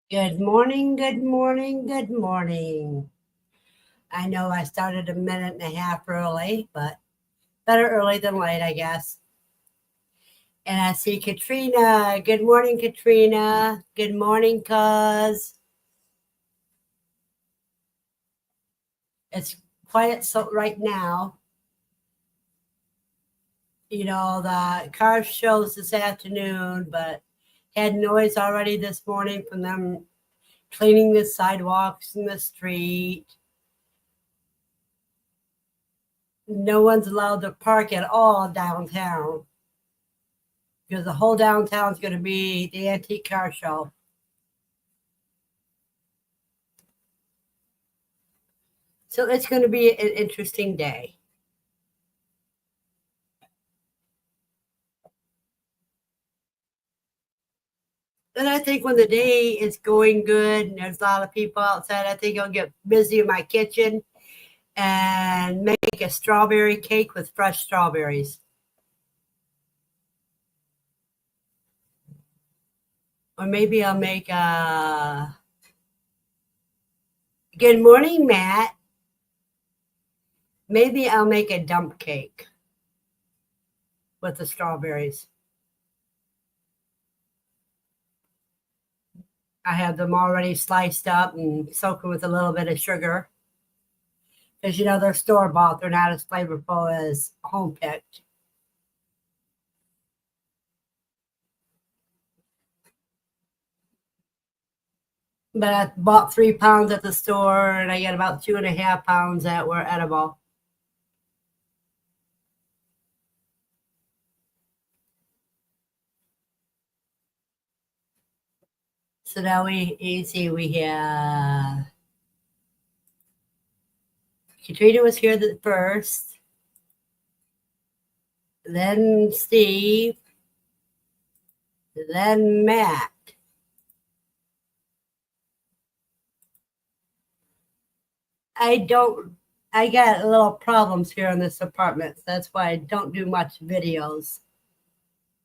Good morning, good morning, good morning. I know I started a minute and a half early, but better early than late, I guess. And I see Katrina. Good morning, Katrina. Good morning, cuz. It's quiet so right now. You know, the car shows this afternoon, but had noise already this morning from them cleaning the sidewalks in the street. No one's allowed to park at all downtown because the whole downtown is going to be the antique car show. So it's going to be an interesting day. And I think when the day is going good and there's a lot of people outside, I think I'll get busy in my kitchen and make a strawberry cake with fresh strawberries. Or maybe I'll make a. Good morning, Matt. Maybe I'll make a dump cake with the strawberries. I have them already sliced up and soaking with a little bit of sugar. Because, they're store bought. They're not as flavorful as home picked. But I bought 3 pounds at the store and I got about 2.5 pounds that were edible. So now you see we have Katrina was here first, then Steve, then Matt. I got little problems here in this apartment. So that's why I don't do much videos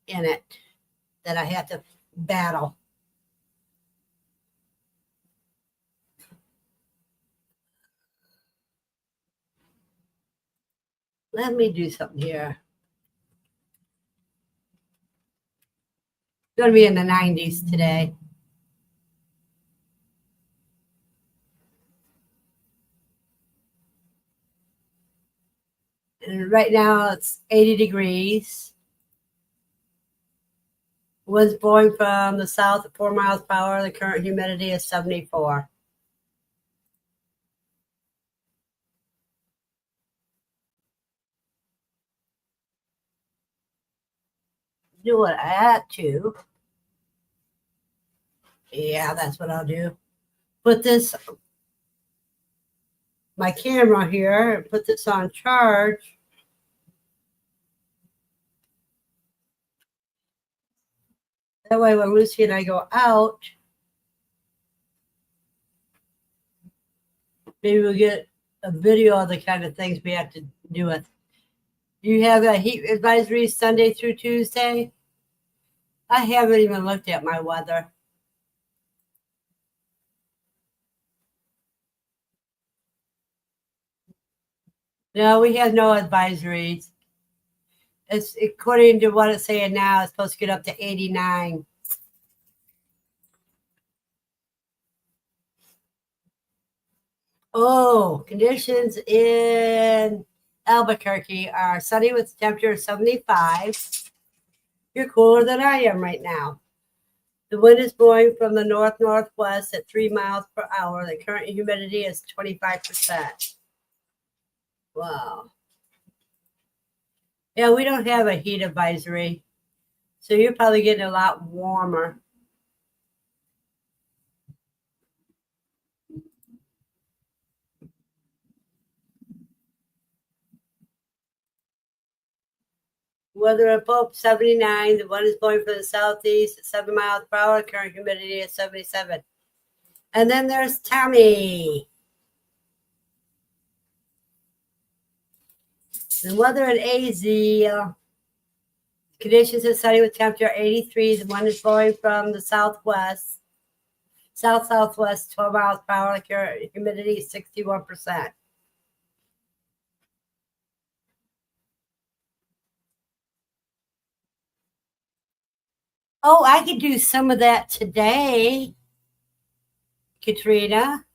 in it that I have to battle. Let me do something here. It's going to be in the 90s today. And right now it's 80 degrees. Winds blowing from the south at 4 miles per hour. The current humidity is 74. Do what I had to. Yeah, that's what I'll do. Put my camera here, and put this on charge. That way when Lucy and I go out, maybe we'll get a video of the kind of things we have to do with. Do you have a heat advisory Sunday through Tuesday? I haven't even looked at my weather. No, we have no advisories. It's according to what it's saying now, it's supposed to get up to 89. Oh, conditions in Albuquerque are sunny with temperature of 75. You're cooler than I am right now. The wind is blowing from the north-northwest at 3 miles per hour. The current humidity is 25%. Wow. Yeah, we don't have a heat advisory. So you're probably getting a lot warmer. Weather at Pope 79. The wind is blowing from the southeast at 7 miles per hour. Current humidity is 77. And then there's Tommy. The weather in AZ. Conditions are sunny with temperature 83. The wind is blowing from the southwest. South-southwest, 12 miles per hour, humidity 61%. Oh, I could do some of that today, Katrina.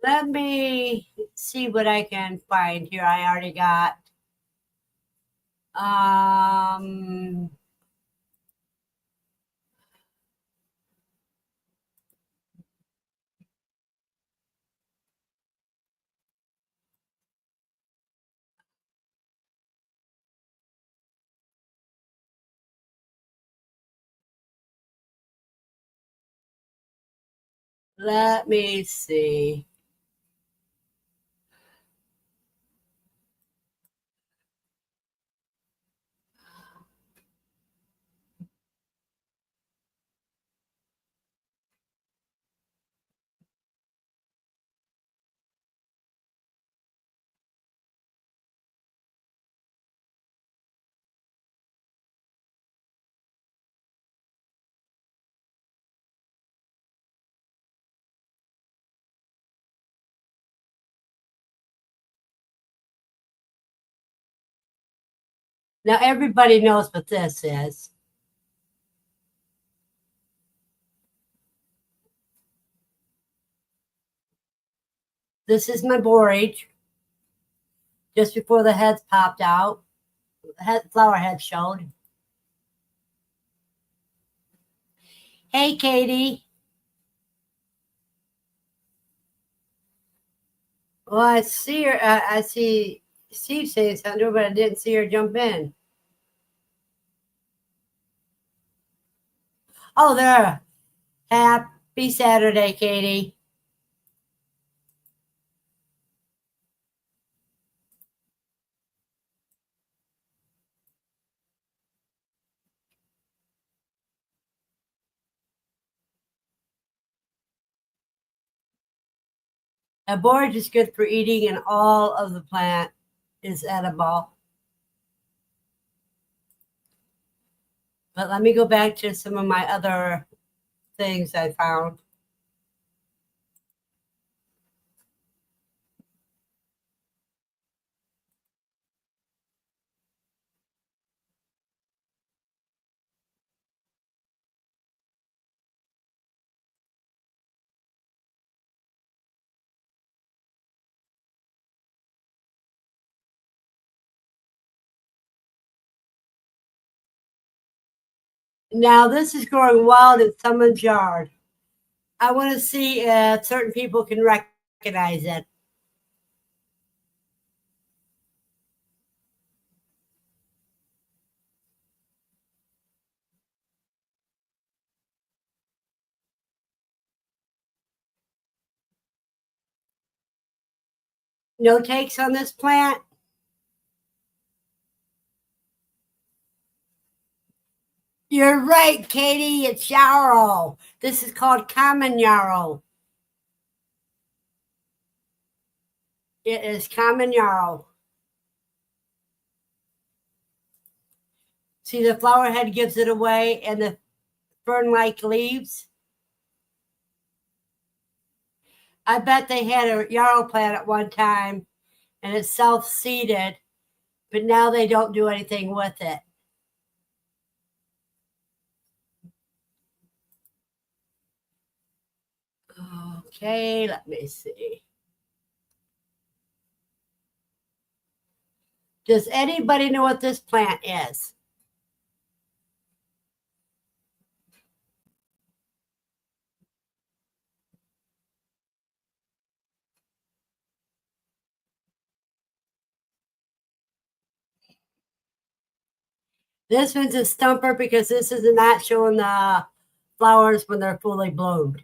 Let me see what I can find here. I already got. Let me see. Now everybody knows what this is. This is my borage. Just before the heads popped out, flower head showed. Hey, Katie. Well, I see her. I see Steve saying something, but I didn't see her jump in. Oh, there. Happy Saturday, Katie. A borage is good for eating, and all of the plant is edible. But let me go back to some of my other things I found. Now, this is growing wild in someone's yard. I want to see if certain people can recognize it. No takes on this plant? You're right, Katie. It's yarrow. This is called common yarrow. It is common yarrow. See, the flower head gives it away, and the fern-like leaves. I bet they had a yarrow plant at one time, and it's self-seeded, but now they don't do anything with it. Okay, let me see. Does anybody know what this plant is? This one's a stumper because this is not showing the flowers when they're fully bloomed.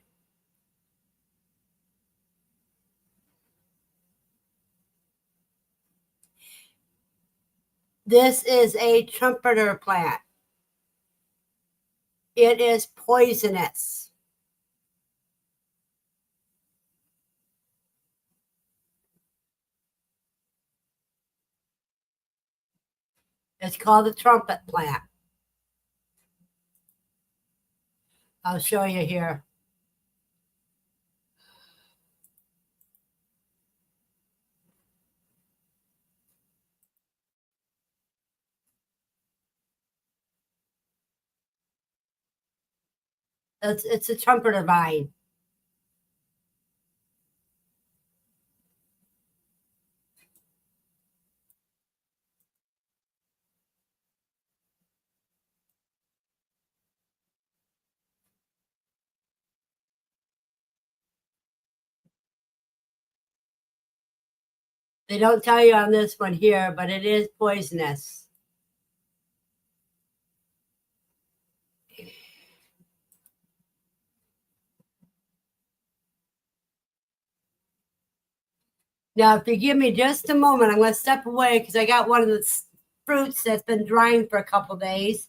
This is a trumpeter plant. It is poisonous. It's called the trumpet plant. I'll show you here. It's a trumpeter vine. They don't tell you on this one here, but it is poisonous. Now, if you give me just a moment, I'm going to step away because I got one of the fruits that's been drying for a couple days.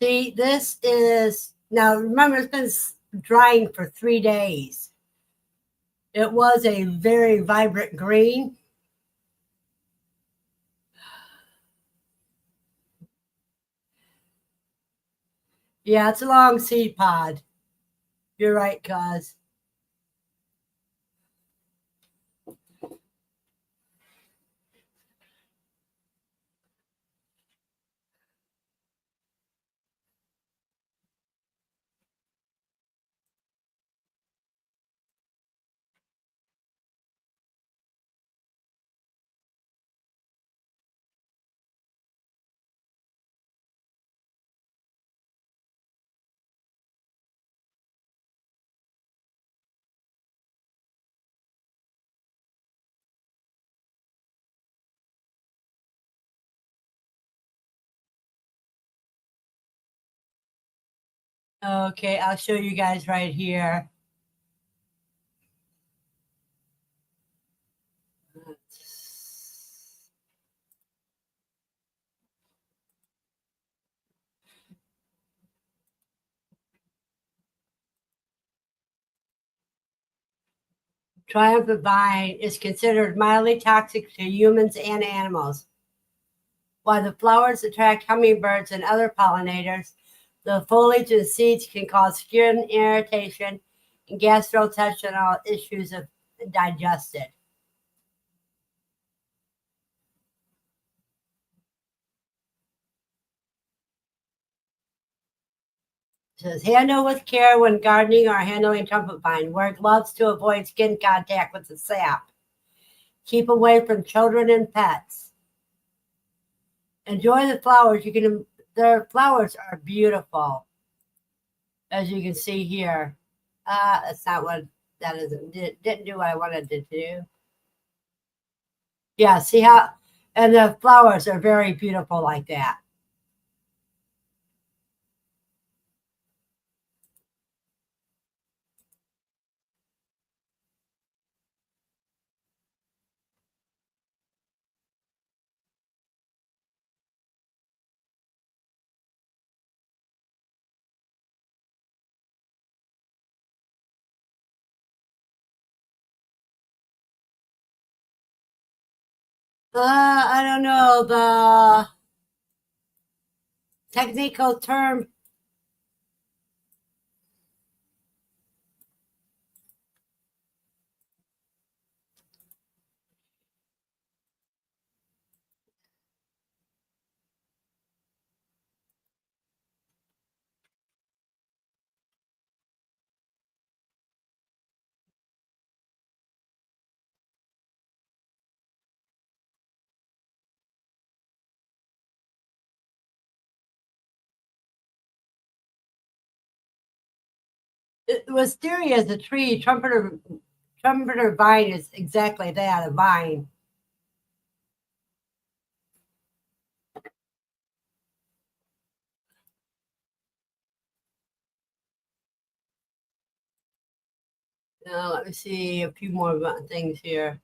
See, this is now remember it's been drying for 3 days. It was a very vibrant green. Yeah, it's a long seed pod. You're right, cuz. Okay, I'll show you guys right here. Triumph vine is considered mildly toxic to humans and animals. While the flowers attract hummingbirds and other pollinators, the foliage and seeds can cause skin irritation and gastrointestinal issues of digested. It says handle with care when gardening or handling trumpet vine. Wear gloves to avoid skin contact with the sap. Keep away from children and pets. Enjoy the flowers. Their flowers are beautiful, as you can see here. That's not what that is. Didn't do what I wanted to do. Yeah, see how, and the flowers are very beautiful like that. I don't know the technical term. Wisteria is a tree. Trumpeter vine is exactly that, a vine. Now, let me see a few more things here.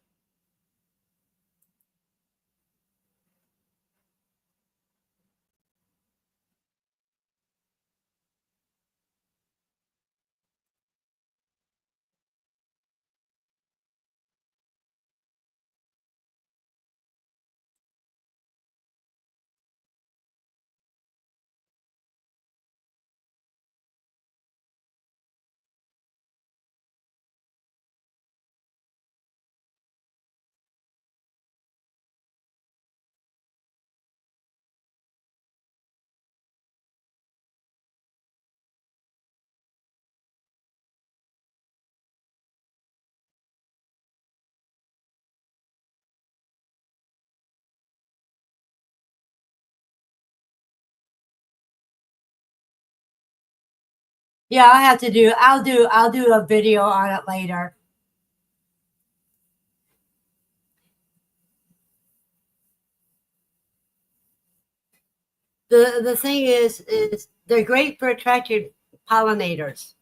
Yeah, I'll do a video on it later. The thing is they're great for attracting pollinators.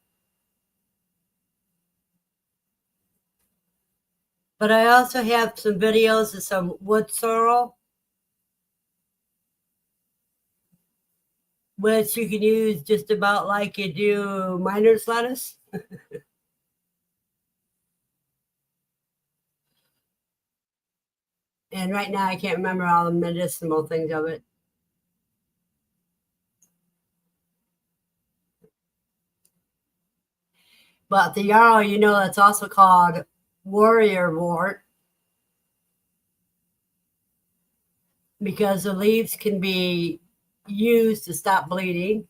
But I also have some videos of some wood sorrel, which you can use just about like you do miner's lettuce. And right now I can't remember all the medicinal things of it. But the yarrow, you know, that's also called warrior wort because the leaves can be used to stop bleeding.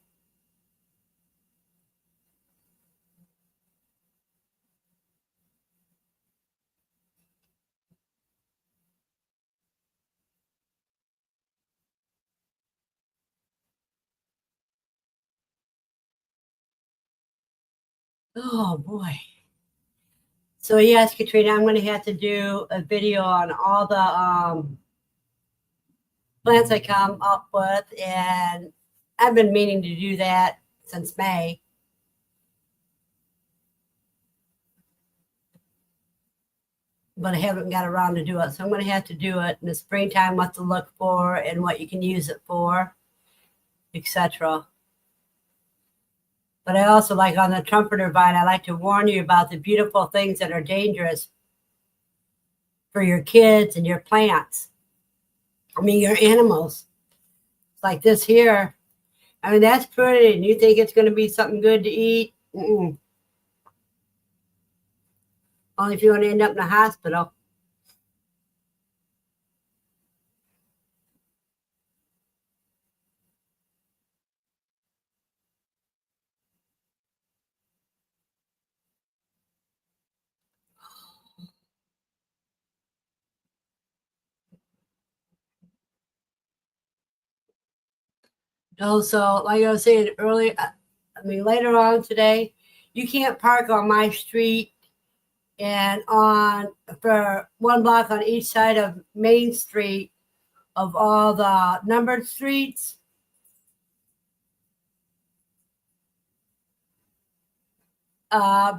Oh boy. So yes, Katrina, I'm going to have to do a video on all the plants I come up with, and I've been meaning to do that since May. But I haven't got around to do it. So I'm going to have to do it in the springtime, what to look for and what you can use it for, etc. But I also like on the trumpeter vine, I like to warn you about the beautiful things that are dangerous for your kids and your plants. I mean, your animals. Like this here. I mean, that's pretty, and you think it's going to be something good to eat? Mm-mm. Only if you want to end up in a hospital. Also, like I was saying earlier, I mean, later on today, you can't park on my street and on for 1 block on each side of Main Street of all the numbered streets.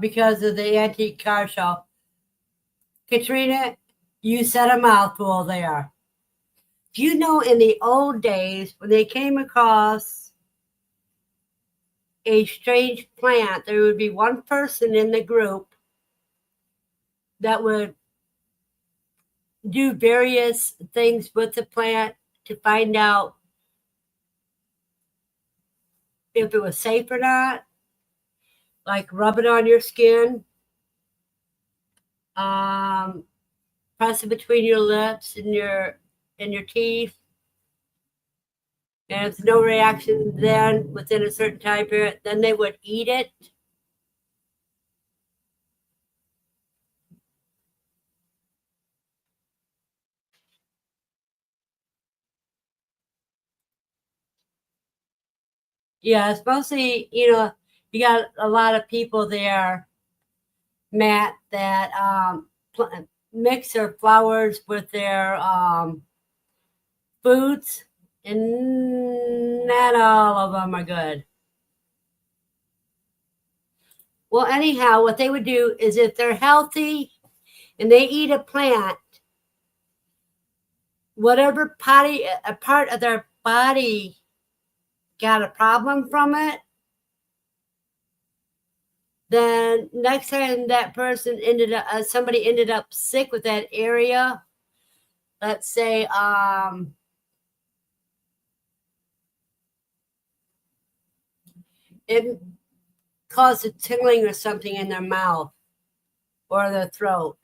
Because of the antique car show. Katrina, you said a mouthful there. Do you know in the old days when they came across a strange plant, there would be one person in the group that would do various things with the plant to find out if it was safe or not, like rub it on your skin, um, press it between your lips and your teeth. And if no reaction then within a certain time period, then they would eat it. Yeah, it's mostly, you know, you got a lot of people there, Matt, that mix their flowers with their foods, and not all of them are good. Well, anyhow, what they would do is if they're healthy and they eat a plant, whatever a part of their body got a problem from it, then next time that person somebody ended up sick with that area, let's say it caused a tingling or something in their mouth or their throat,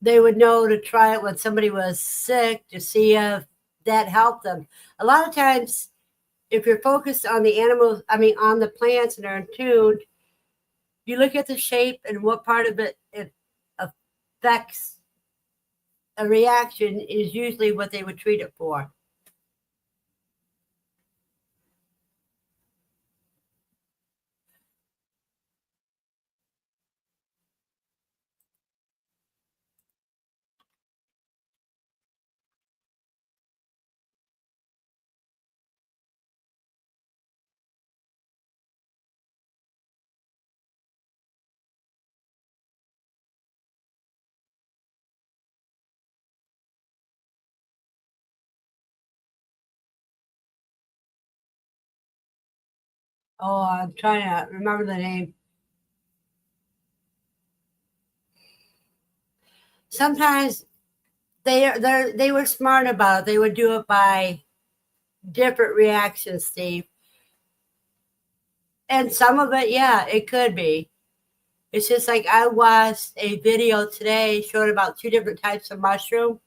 they would know to try it when somebody was sick to see if that helped them. A lot of times, if you're focused on the animals, on the plants and are in tune, you look at the shape and what part of it affects a reaction is usually what they would treat it for. Oh, I'm trying to remember the name. Sometimes they were smart about it. They would do it by different reactions, Steve. And some of it, yeah, it could be. It's just like I watched a video today showing about two different types of mushroom.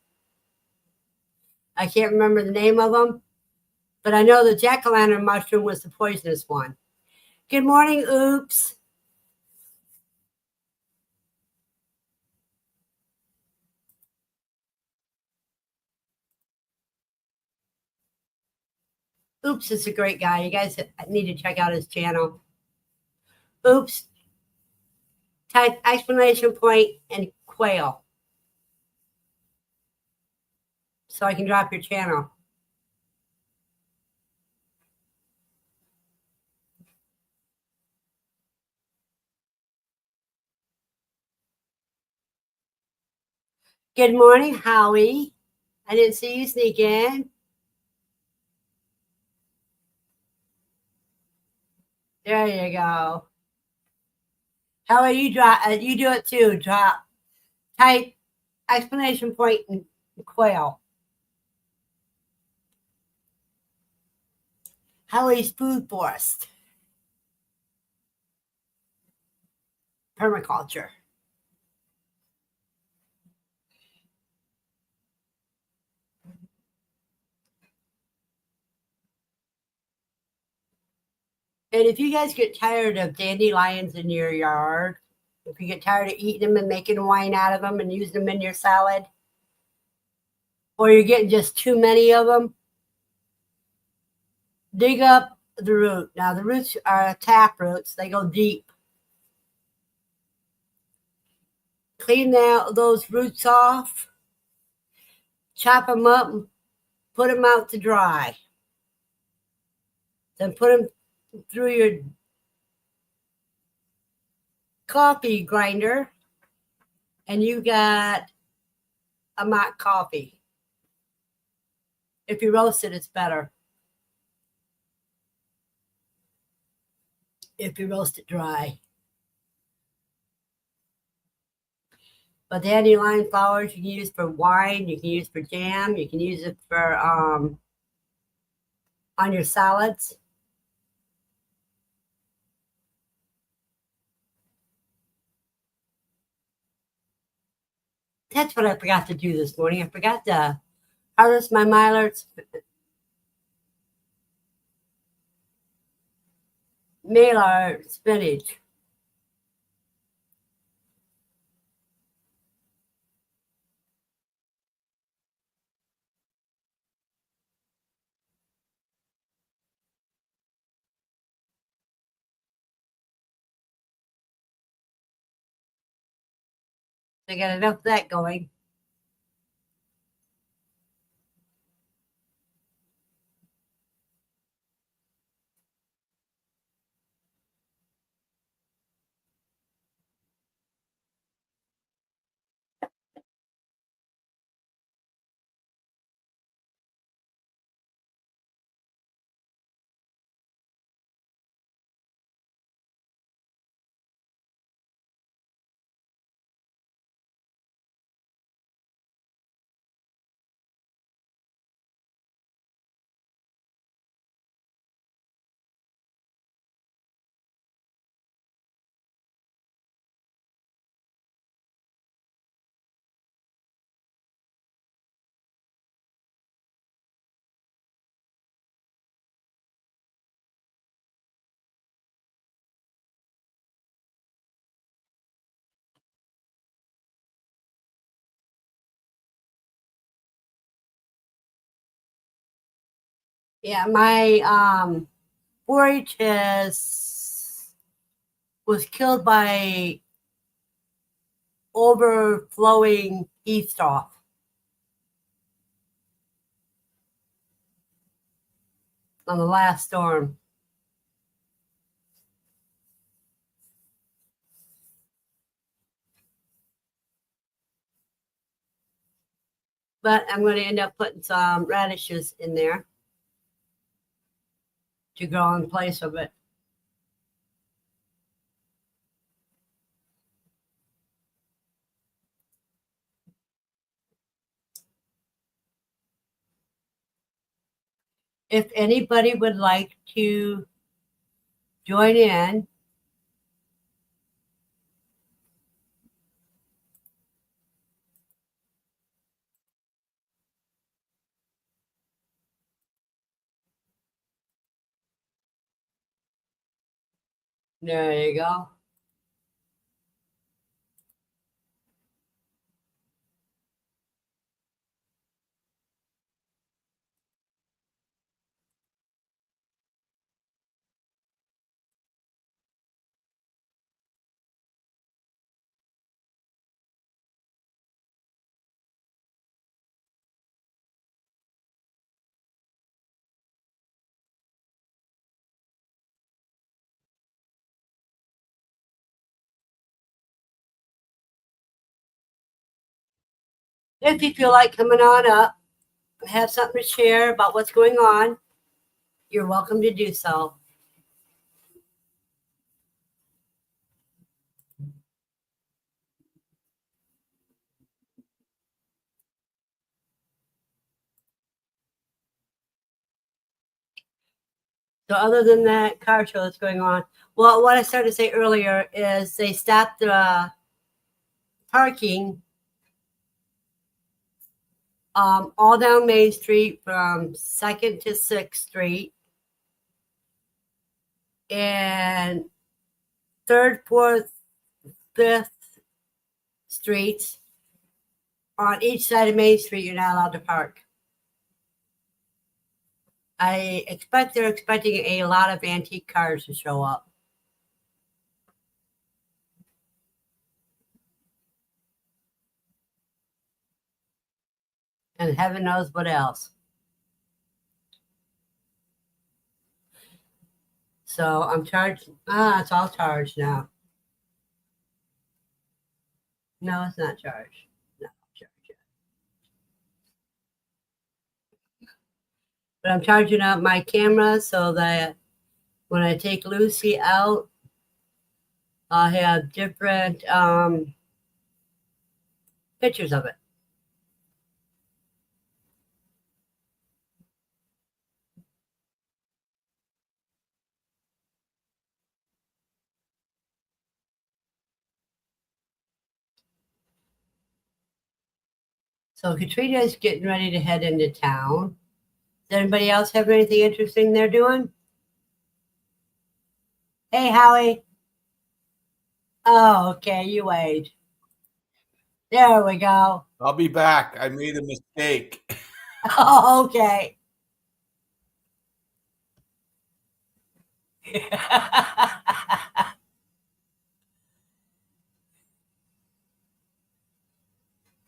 I can't remember the name of them, but I know the jack-o'-lantern mushroom was the poisonous one. Good morning, Oops. Oops is a great guy. You guys need to check out his channel. Oops, type exclamation point and Quail so I can drop your channel. Good morning, Howie. I didn't see you sneak in. There you go. How are you drop? You do it too. Drop. Type exclamation point and Quail. Howie's Food Forest. Permaculture. And if you guys get tired of dandelions in your yard, if you get tired of eating them and making wine out of them and using them in your salad, or you're getting just too many of them, dig up the root. Now, the roots are tap roots, they go deep. Clean those roots off, chop them up, and put them out to dry. Then put them through your coffee grinder, and you got a mock coffee. If you roast it, it's better. If you roast it dry. But dandelion flowers you can use for wine, you can use for jam, you can use it for on your salads. That's what I forgot to do this morning. I forgot to harvest my Maillard spinach. I got enough of that going. Yeah, my 4-H was killed by overflowing heat stroke on the last storm. But I'm going to end up putting some radishes in there to grow in place of it. If anybody would like to join in, there you go. If you feel like coming on up and have something to share about what's going on, you're welcome to do so. So other than that car show that's going on, well, what I started to say earlier is they stopped the parking all down Main Street from 2nd to 6th Street and 3rd, 4th, 5th Streets. On each side of Main Street, you're not allowed to park. I expect they're expecting a lot of antique cars to show up. And heaven knows what else. So I'm charged. It's all charged now. No, it's not charged. No, charged yet. But I'm charging up my camera so that when I take Lucy out, I'll have different pictures of it. So Katrina is getting ready to head into town. Does anybody else have anything interesting they're doing? Hey, Howie. Oh, okay. You wait. There we go. I'll be back. I made a mistake. Oh, okay.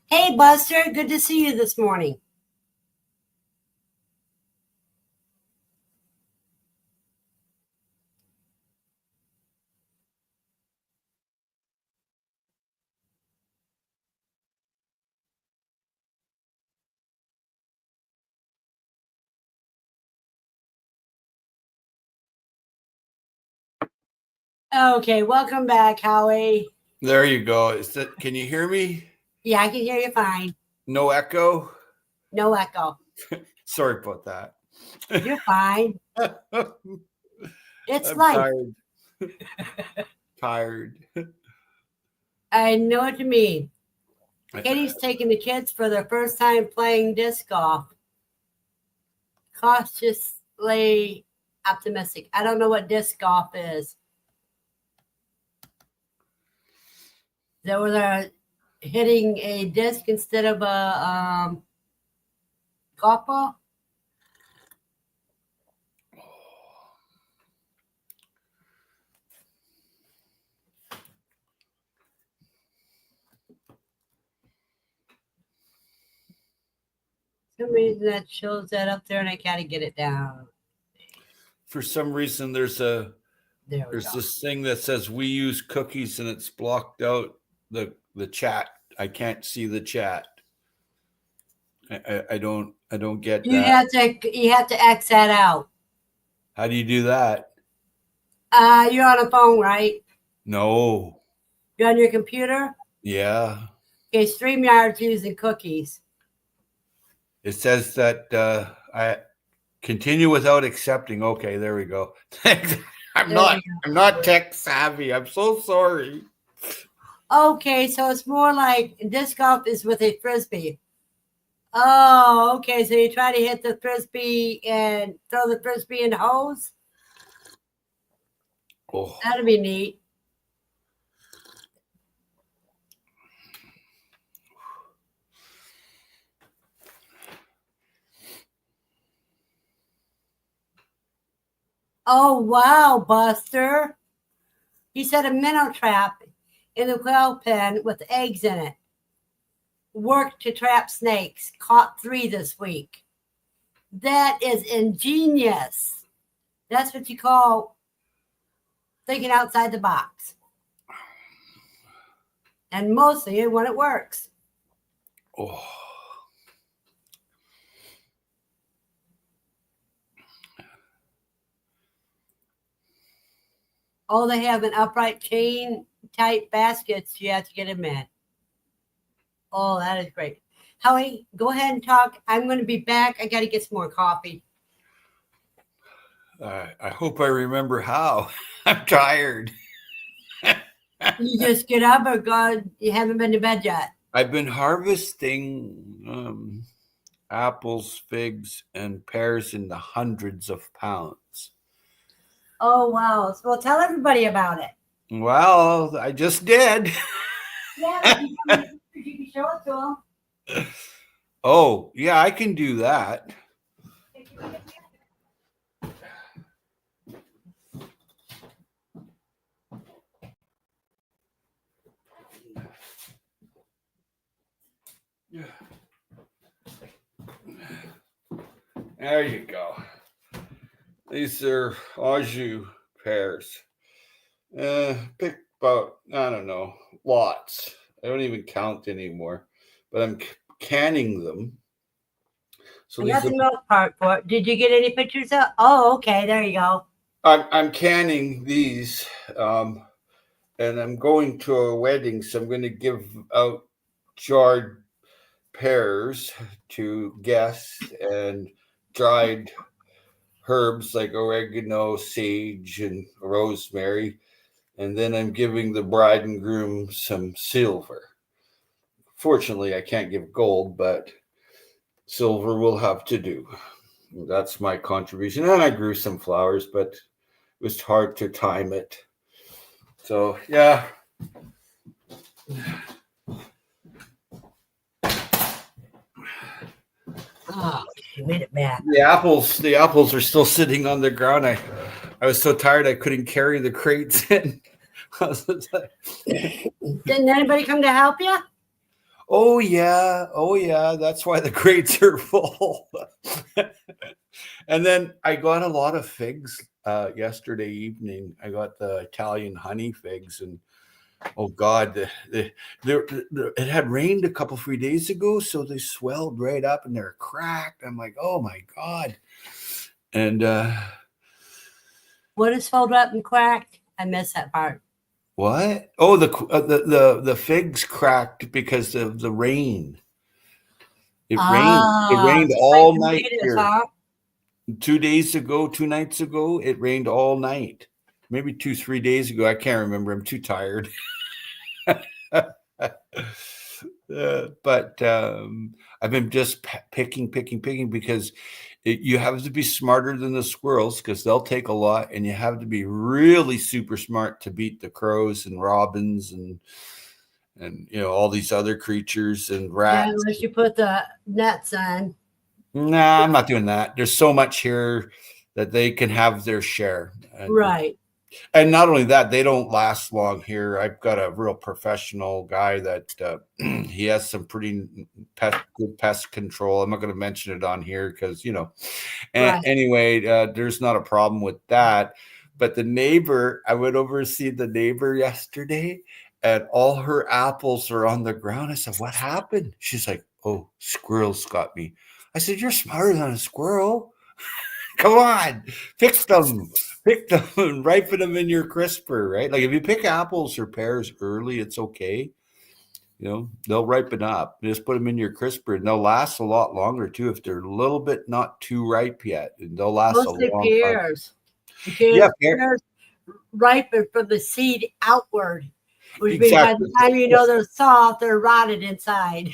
Hey, Buster. Good to see you this morning. Okay, welcome back, Howie. There you go. Can you hear me? Yeah, I can hear you fine. No echo? No echo. Sorry about that. You're fine. It's I'm life. tired. I know what you mean. Katie's taking the kids for their first time playing disc golf. Cautiously optimistic. I don't know what disc golf is. That where they're hitting a disc instead of a golf ball. some reason that shows that up there and I gotta get it down. For some reason, there's There we there's go. this thing that says we use cookies and it's blocked out the chat. I can't see the chat. I don't get You that. have to X that out. How do you do that? You're on a phone, right? No. You're on your computer? Yeah. Okay, StreamYard's using cookies. It says that I continue without accepting. Okay, there we go. I'm not tech savvy. I'm so sorry. Okay, so it's more like disc golf is with a frisbee. Oh, okay. So you try to hit the frisbee and throw the frisbee in the hose? Oh. That'd be neat. Oh, wow, Buster. He set a minnow trap in the quail pen with eggs in it. Worked to trap snakes. Caught 3 this week. That is ingenious. That's what you call thinking outside the box. And mostly when it works. Oh. Oh, they have an upright chain type baskets you have to get them in. Oh, that is great. Howie, go ahead and talk. I'm going to be back. I got to get some more coffee. I hope I remember how. I'm tired. You just get up or God, you haven't been to bed yet? I've been harvesting apples, figs, and pears in the hundreds of pounds. Oh, wow. So, well, tell everybody about it. Well, I just did. Yeah, you can show it to them. Oh, yeah, I can do that. There you go. These are au jus pears. Pick about, I don't know, lots. I don't even count anymore, but I'm canning them. So I got the milk part for it. Did you get any pictures of? Oh, okay. There you go. I'm canning these, and I'm going to a wedding, so I'm going to give out jarred pears to guests and dried herbs like oregano, sage, and rosemary. And then I'm giving the bride and groom some silver. Fortunately, I can't give gold, but silver will have to do. That's my contribution. And I grew some flowers, but it was hard to time it. So, yeah. Oh, okay. Made it back. The apples are still sitting on the ground. I was so tired I couldn't carry the crates in. Didn't anybody come to help you? Oh yeah. That's why the crates are full. And then I got a lot of figs yesterday evening. I got the Italian honey figs, and oh God, it had rained a couple 3 days ago, so they swelled right up and they're cracked. I'm like, oh my God. And what is swelled up and cracked? I missed that part. what? Oh, the figs cracked because of the rain. It rained all night here. Huh? 2 days ago, 2 nights ago, it rained all night. Maybe 2-3 days ago. I can't remember. I'm too tired. But I've been just picking because you have to be smarter than the squirrels because they'll take a lot, and you have to be really super smart to beat the crows and robins and all these other creatures and rats. Yeah, unless you put the nets on. Nah, I'm not doing that. There's so much here that they can have their share. Right. And not only that, they don't last long here. I've got a real professional guy that he has some pretty good pest control. I'm not going to mention it on here because, and Right. anyway, there's not a problem with that. But the neighbor, I went over to see the neighbor yesterday, and all her apples are on the ground. I said, "What happened?" She's like, "Oh, squirrels got me." I said, "You're smarter than a squirrel. Come on, fix them, pick them, and ripen them in your crisper, right? Like if you pick apples or pears early, it's okay. They'll ripen up. Just put them in your crisper, and they'll last a lot longer too if they're a little bit not too ripe yet, and they'll last a Mostly long time. pears. Because Yeah, pears ripen from the seed outward, which means by exactly. the time you know they're soft, they're rotted inside.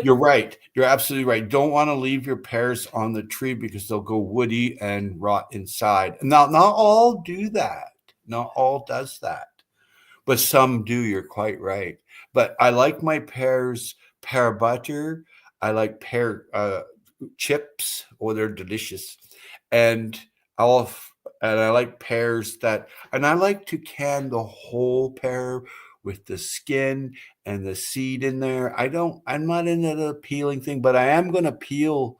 You're right. You're absolutely right. Don't want to leave your pears on the tree because they'll go woody and rot inside. Now, not all do that. Not all does that. But some do. You're quite right. But I like my pear butter. I like pear chips. Oh, they're delicious. And I'll and I like pears and I like to can the whole pear with the skin and the seed in there. I'm not into the peeling thing, but I am going to peel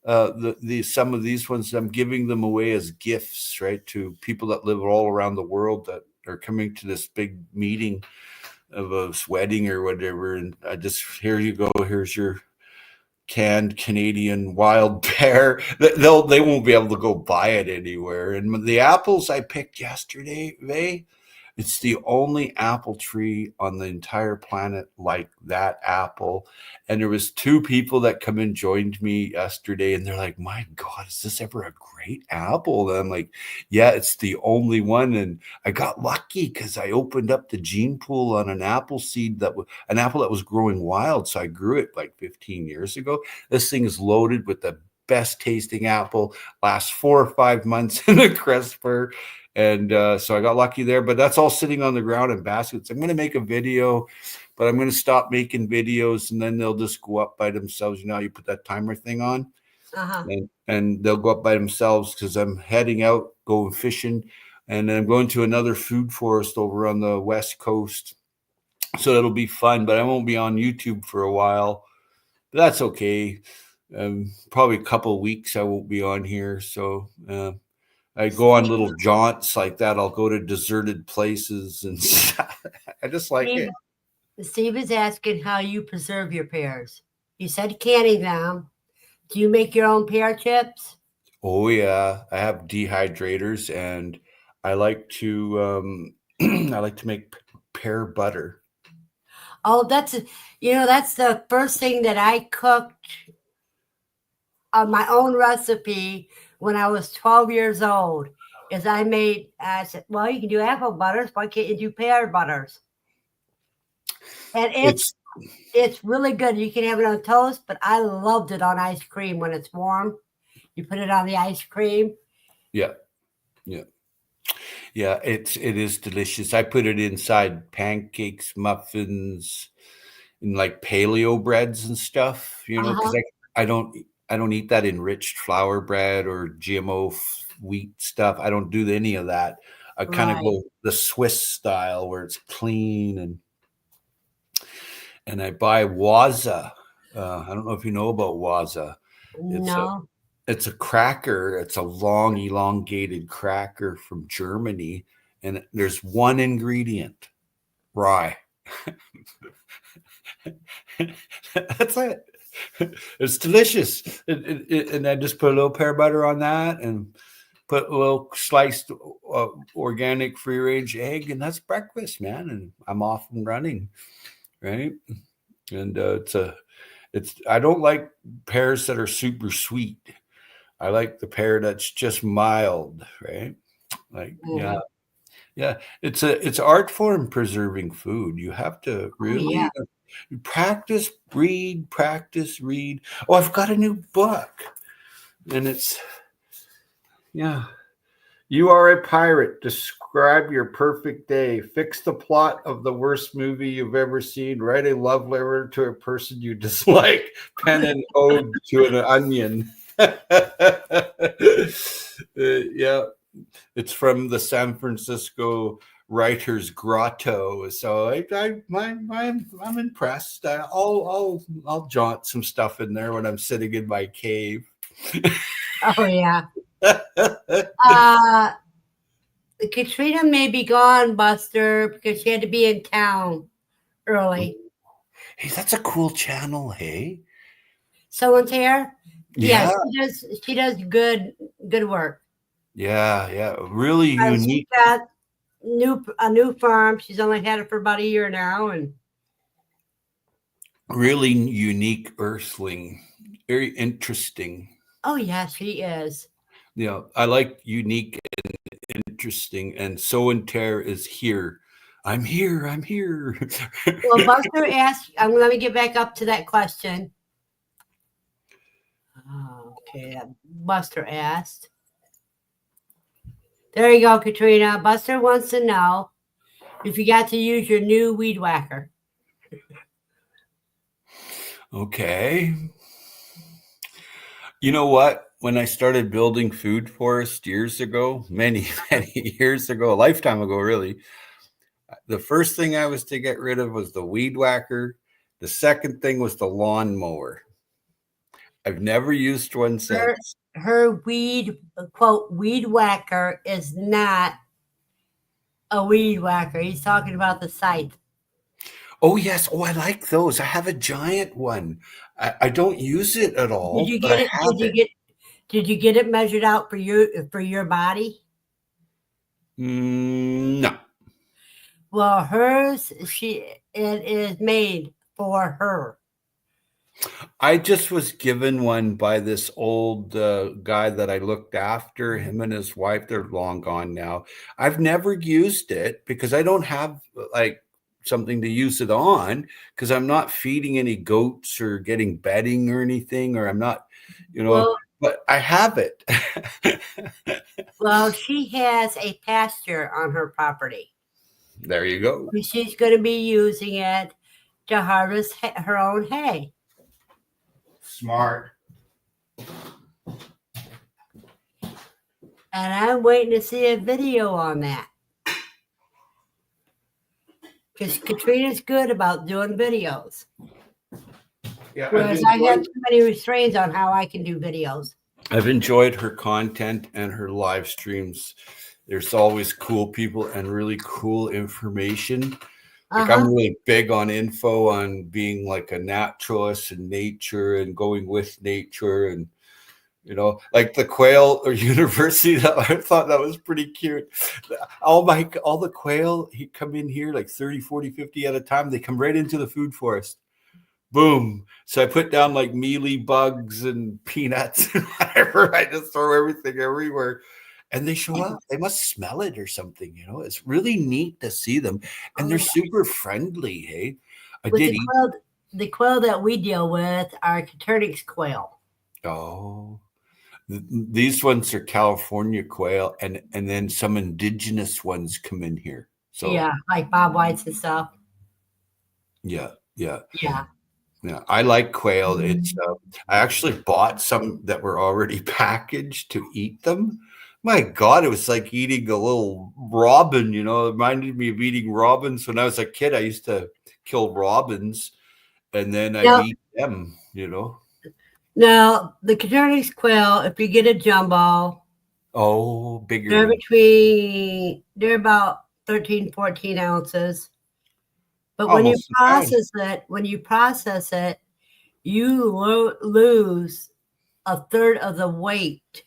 some of these ones. I'm giving them away as gifts, right, to people that live all around the world that are coming to this big meeting of a wedding or whatever. And here you go. Here's your canned Canadian wild pear. They won't be able to go buy it anywhere. And the apples I picked yesterday, it's the only apple tree on the entire planet like that apple. And there was two people that come and joined me yesterday, and they're like, "My God, is this ever a great apple?" And I'm like, "Yeah, it's the only one." And I got lucky because I opened up the gene pool on an apple that was growing wild. So I grew it like 15 years ago. This thing is loaded with the best tasting apple, lasts 4 or 5 months in the crisper. And so I got lucky there, but that's all sitting on the ground in baskets. I'm going to make a video, but I'm going to stop making videos, and then they'll just go up by themselves. You put that timer thing on, and they'll go up by themselves because I'm heading out, going fishing, and then I'm going to another food forest over on the West Coast. So it'll be fun, but I won't be on YouTube for a while. But that's okay. Probably a couple of weeks I won't be on here. So I go on little jaunts like that. I'll go to deserted places, and I just like it. Steve is asking how you preserve your pears. You said canning them. Do you make your own pear chips? Oh yeah, I have dehydrators, and I like to I like to make pear butter. Oh, that's the first thing that I cooked on my own recipe when I was 12 years old. I said, well, you can do apple butters. Why can't you do pear butters? And it's really good. You can have it on toast, but I loved it on ice cream when it's warm. You put it on the ice cream. Yeah. It is delicious. I put it inside pancakes, muffins, and like paleo breads and stuff. Because I don't eat that enriched flour bread or GMO wheat stuff. I don't do any of that. I kind of go the Swiss style where it's clean, and I buy Waza. I don't know if you know about Waza. No. It's a cracker. It's a long, elongated cracker from Germany, and there's one ingredient: rye. That's it. It's delicious. And I just put a little pear butter on that, and put a little sliced organic free range egg, and that's breakfast, man. And I'm off and running, right? And I don't like pears that are super sweet. I like the pear that's just mild, right? Like, yeah. It's art form preserving food. You have to really practice, read, practice, read. Oh, I've got a new book, and it's You are a pirate. Describe your perfect day. Fix the plot of the worst movie you've ever seen. Write a love letter to a person you dislike. Pen an ode to an onion. Yeah. It's from the San Francisco Writers Grotto. So I'm impressed. I'll jaunt some stuff in there when I'm sitting in my cave. Oh yeah. Uh, Katrina may be gone, Buster, because she had to be in town early. Hey, that's a cool channel, hey? Someone's here. Yeah. Yeah, she does good work. Yeah. Really She unique. got a new farm. She's only had it for about a year now, and Really unique earthling. Very interesting. oh yeah, she is. You know, I like unique and interesting, and so and tear is here. I'm here. Well, Buster asked. Let me get back up to that question. Okay, Buster asked. There you go, Katrina. Buster wants to know if you got to use your new weed whacker. Okay. You know what? When I started building food forest years ago, many years ago, a lifetime ago, really, the first thing I was to get rid of was the weed whacker. The second thing was the lawnmower. I've never used one since. Her weed whacker is not a weed whacker. He's talking about the scythe. Oh yes. Oh, I like those. I have a giant one. I don't use it at all. Did you get it? Did you get it measured out for your body? No. Well, it is made for her. I just was given one by this old guy that I looked after. Him and his wife, they're long gone now. I've never used it because I don't have like something to use it on, because I'm not feeding any goats or getting bedding or anything, or I'm not, but I have it. Well, she has a pasture on her property. There you go. She's going to be using it to harvest her own hay. Smart. And I'm waiting to see a video on that. Because Katrina's good about doing videos. Yeah, whereas I have too many restraints on how I can do videos. I've enjoyed her content and her live streams. There's always cool people and really cool information. Like I'm really big on info, on being like a naturalist in nature and going with nature, and like the quail or university. I thought that was pretty cute. All the quail, he come in here like 30, 40, 50 at a time. They come right into the food forest. Boom. So I put down like mealy bugs and peanuts and whatever. I just throw everything everywhere. And they show up. They must smell it or something, It's really neat to see them. And they're super friendly, hey? The quail that we deal with are Caturnix quail. Oh. These ones are California quail, and then some indigenous ones come in here. So yeah, like Bob Whites and stuff. Yeah. Yeah. Yeah, I like quail. It's I actually bought some that were already packaged to eat them. My God, it was like eating a little robin, It reminded me of eating robins. When I was a kid, I used to kill robins and then I'd eat them, Now, the Caturnix quail, if you get a jumbo, oh, bigger. They're about 13, 14 ounces. But Almost when you process it, you lose a third of the weight.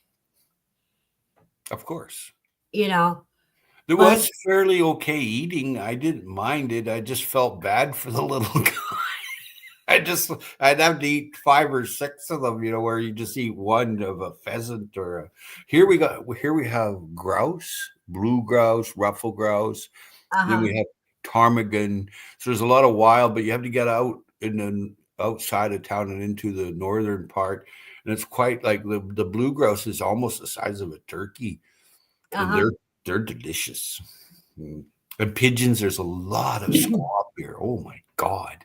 Of course. It was fairly okay eating. I didn't mind it. I just felt bad for the little guy. I'd have to eat 5 or 6 of them, where you just eat one of a pheasant here we have grouse, blue grouse, ruffle grouse. Then we have ptarmigan. So there's a lot of wild, but you have to get out outside of town and into the northern part. And it's quite like the blue grouse is almost the size of a turkey. And they're delicious. And pigeons, there's a lot of squab here. Oh my God.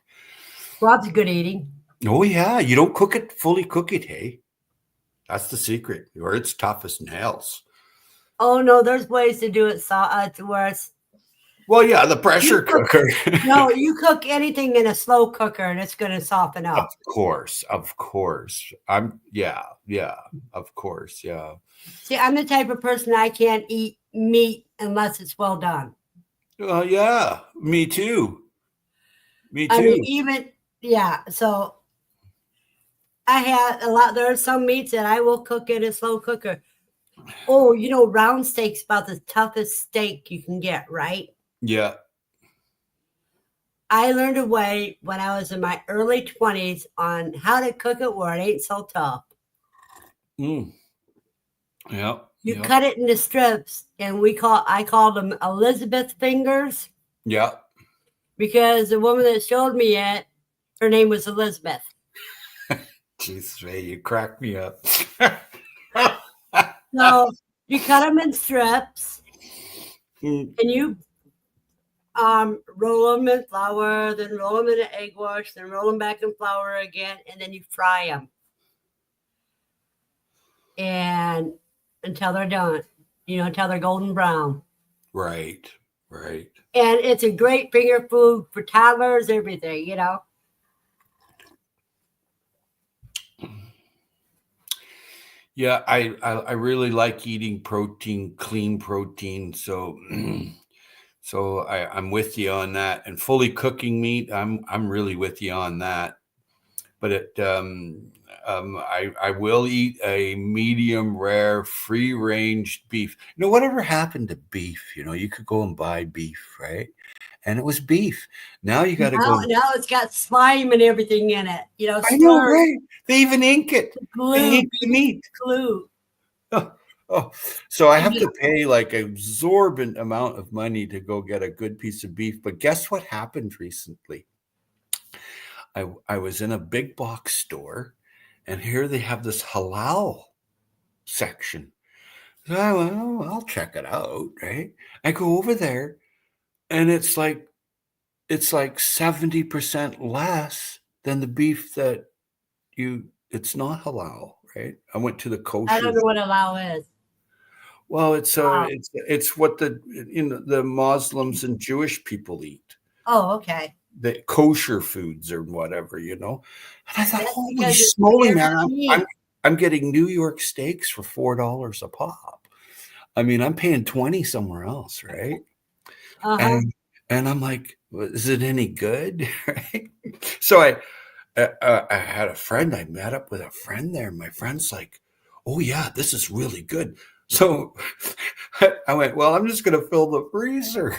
Squab's good eating. Oh yeah. You don't fully cook it, hey? That's the secret. Or it's tough as nails. Oh no, there's ways to do it to where it's Well, yeah, the pressure you cook, cooker. no, you cook anything in a slow cooker and it's going to soften Of up. course. Yeah, of course. Yeah. See, I'm the type of person I can't eat meat unless it's well done. Yeah, me too. Me I mean, too. yeah. So I had a lot. There are some meats that I will cook in a slow cooker. Oh, round steak's about the toughest steak you can get, right? Yeah. I learned a way when I was in my early 20s on how to cook it where it ain't so tough. Mm. Yeah. You Yeah. cut it into strips, and I called them Elizabeth fingers Yeah. because the woman that showed me it, her name was Elizabeth. Jesus, Ray, you cracked me up. So you cut them in strips, Mm. and you roll them in flour, then roll them in an egg wash, then roll them back in flour again, and then you fry them, and until they're done, until they're golden brown. Right. Right. And it's a great finger food for toddlers, everything. Yeah, I really like eating protein, clean protein. So so I'm with you on that. And fully cooking meat, I'm really with you on that. But I will eat a medium rare free range beef. Whatever happened to beef? You could go and buy beef, right? And it was beef. Now you got to go. Now it's got slime and everything in it. I know, Slurry, right? They even ink it. They glue, ink the meat. glue. Oh, so I have to pay like an exorbitant amount of money to go get a good piece of beef. But guess what happened recently? I was in a big box store, and here they have this halal section. So I went, oh, I'll check it out, right? I go over there, and it's like 70% less than the beef that it's not halal, right? I went to the I kosher. don't know what allow is. Well, Wow. it's what the Muslims and Jewish people eat. Oh, okay. The kosher foods or whatever, And I thought, That's holy because it's smoly, pure man! meat. I'm getting New York steaks for $4 a pop. I mean, I'm paying 20 somewhere else, right? Uh-huh. And I'm like, well, is it any good? Right? So I had a friend. I met up with a friend there. My friend's like, "Oh yeah, this is really good." So I went, "Well, I'm just going to fill the freezer."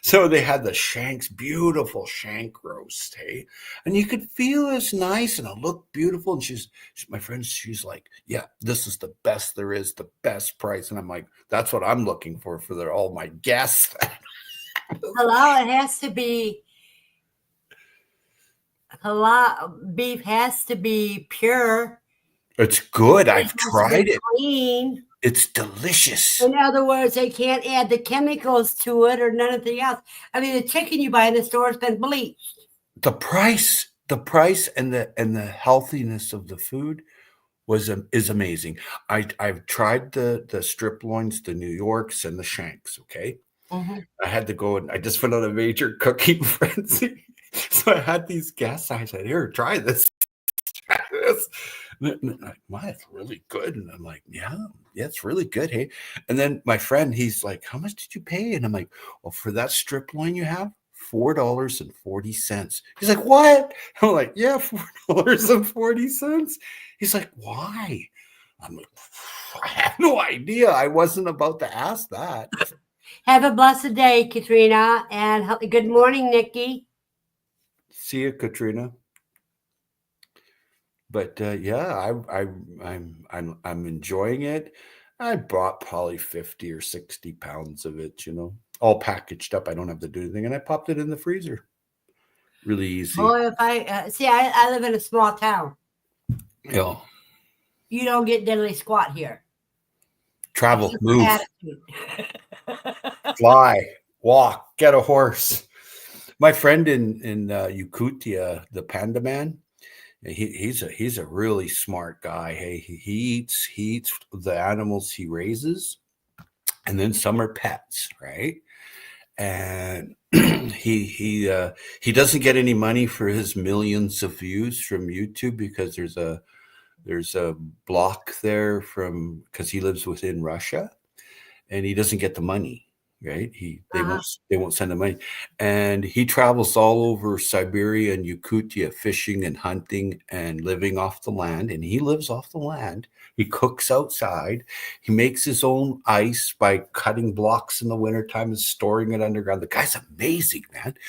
So they had the shanks, beautiful shank roast, hey, and you could feel it's nice and it looked beautiful. And my friend, she's like, "Yeah, this is the best there is, the best price." And I'm like, "That's what I'm looking for all my guests." Halal, it has to be halal. Beef has to be pure. It's good. It I've has to tried be it. clean. It's delicious. In other words, they can't add the chemicals to it or anything else. I mean, the chicken you buy in the store has been bleached. The price and the healthiness of the food is amazing. I've tried the strip loins, the New Yorks, and the shanks. Okay, I had to go and I just went on a major cooking frenzy. So I had these guests. I said, "Here, try this." Try this. And like, wow, it's really good. And I'm like, yeah, it's really good. Hey. And then my friend, he's like, "How much did you pay?" And I'm like, "Well, for that strip loin you have, $4.40. He's like, "What?" I'm like, "Yeah, $4.40. He's like, "Why?" I'm like, I have no idea. I wasn't about to ask that. Have a blessed day, Katrina, and good morning, Nikki. See you, Katrina. But yeah, I'm enjoying it. I bought probably 50 or 60 pounds of it, all packaged up. I don't have to do anything, and I popped it in the freezer. Really easy. Boy, if I live in a small town. Yeah. You don't get diddly squat here. Travel, move, fly, walk, get a horse. My friend in Yakutia, the Panda Man, He's a really smart guy. Hey, he eats the animals he raises, and then some are pets, right? And he doesn't get any money for his millions of views from YouTube because there's a block there from because he lives within Russia and he doesn't get the money, right? Uh-huh. They won't send the money, and he travels all over Siberia and Yakutia fishing and hunting and living off the land. And he lives off the land. He cooks outside. He makes his own ice by cutting blocks in the wintertime and storing it underground. The guy's amazing, man. Oh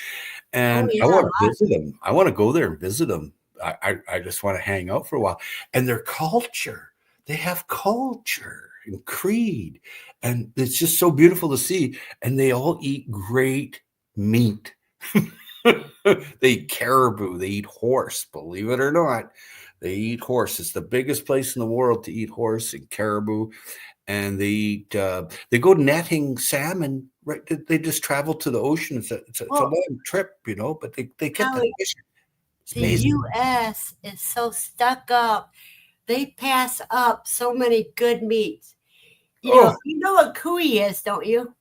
And I yeah, a want to lot. visit him. I want to go there and visit him. I just want to hang out for a while. And their culture, they have culture and creed. And it's just so beautiful to see. And they all eat great meat. They eat caribou, they eat horse, believe it or not. They eat horse. It's the biggest place in the world to eat horse and caribou. And they go netting salmon. Right, they just travel to the ocean. It's a Well, long trip, but they get the Howie, fish. It's the amazing. U.S. is so stuck up. They pass up so many good meats. Oh, You know what cuy is, don't you?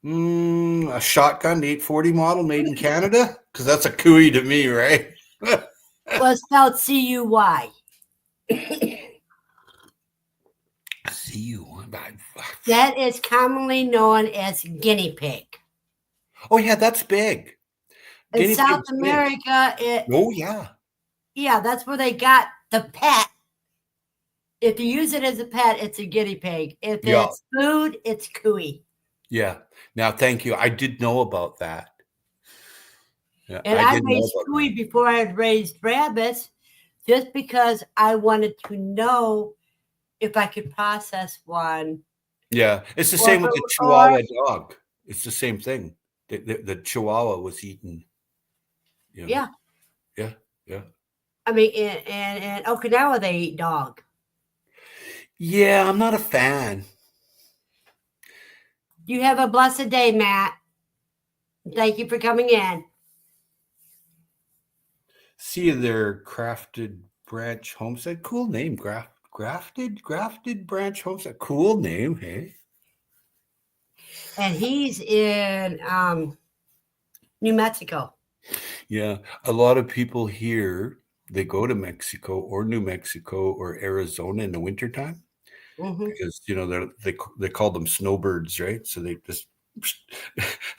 a shotgun 840 model made in Canada, because that's a cooey to me, right? Well, it's spelled C-U-Y. See you. That is commonly known as guinea pig. Oh yeah, that's big. In Guinea South pig's big. America, Oh yeah. yeah, that's where they got the pet. If you use it as a pet, it's a guinea pig. If Yeah. it's food, it's cuy. Yeah. Now, thank you. I did know about that. Yeah, And I I did know raised about cuy that. before I had raised rabbits, just because I wanted to know if I could process one. Yeah, it's the Or, same with the or Chihuahua dog. It's the same thing. The Chihuahua was eaten. You know. yeah, Yeah. Yeah. I mean, in Okinawa they eat dog. Yeah, I'm not a fan. You have a blessed day, Matt. Thank you for coming in. See you there, Crafted Branch Homestead. Cool name, Grafted Branch Homestead. Cool name, hey. And he's in New Mexico. Yeah, a lot of people here they go to Mexico or New Mexico or Arizona in the wintertime Hmm. because they call them snowbirds, right? So they just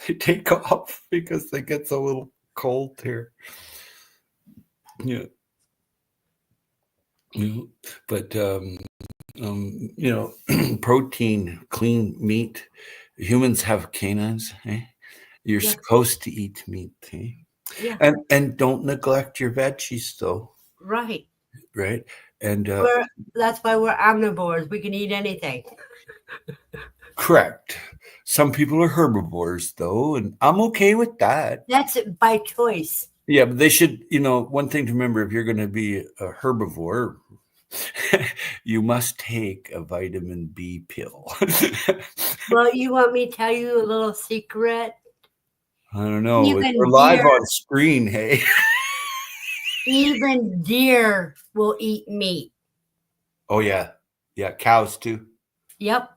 they take off because they get so little cold here. Yeah, but protein, clean meat. Humans have canines. Eh? You're Yeah, supposed to eat meat, eh? yeah, And don't neglect your veggies, though, right. right? And That's why we're omnivores. We can eat anything. correct. Some people are herbivores, though, and I'm okay with that. That's it by choice. Yeah, but they should. One thing to remember: if you're going to be a herbivore, you must take a vitamin B pill. Well, you want me to tell you a little secret? I don't know. We're Even live deer, on screen. Hey. even deer will eat meat. Oh yeah, yeah. Cows too. Yep.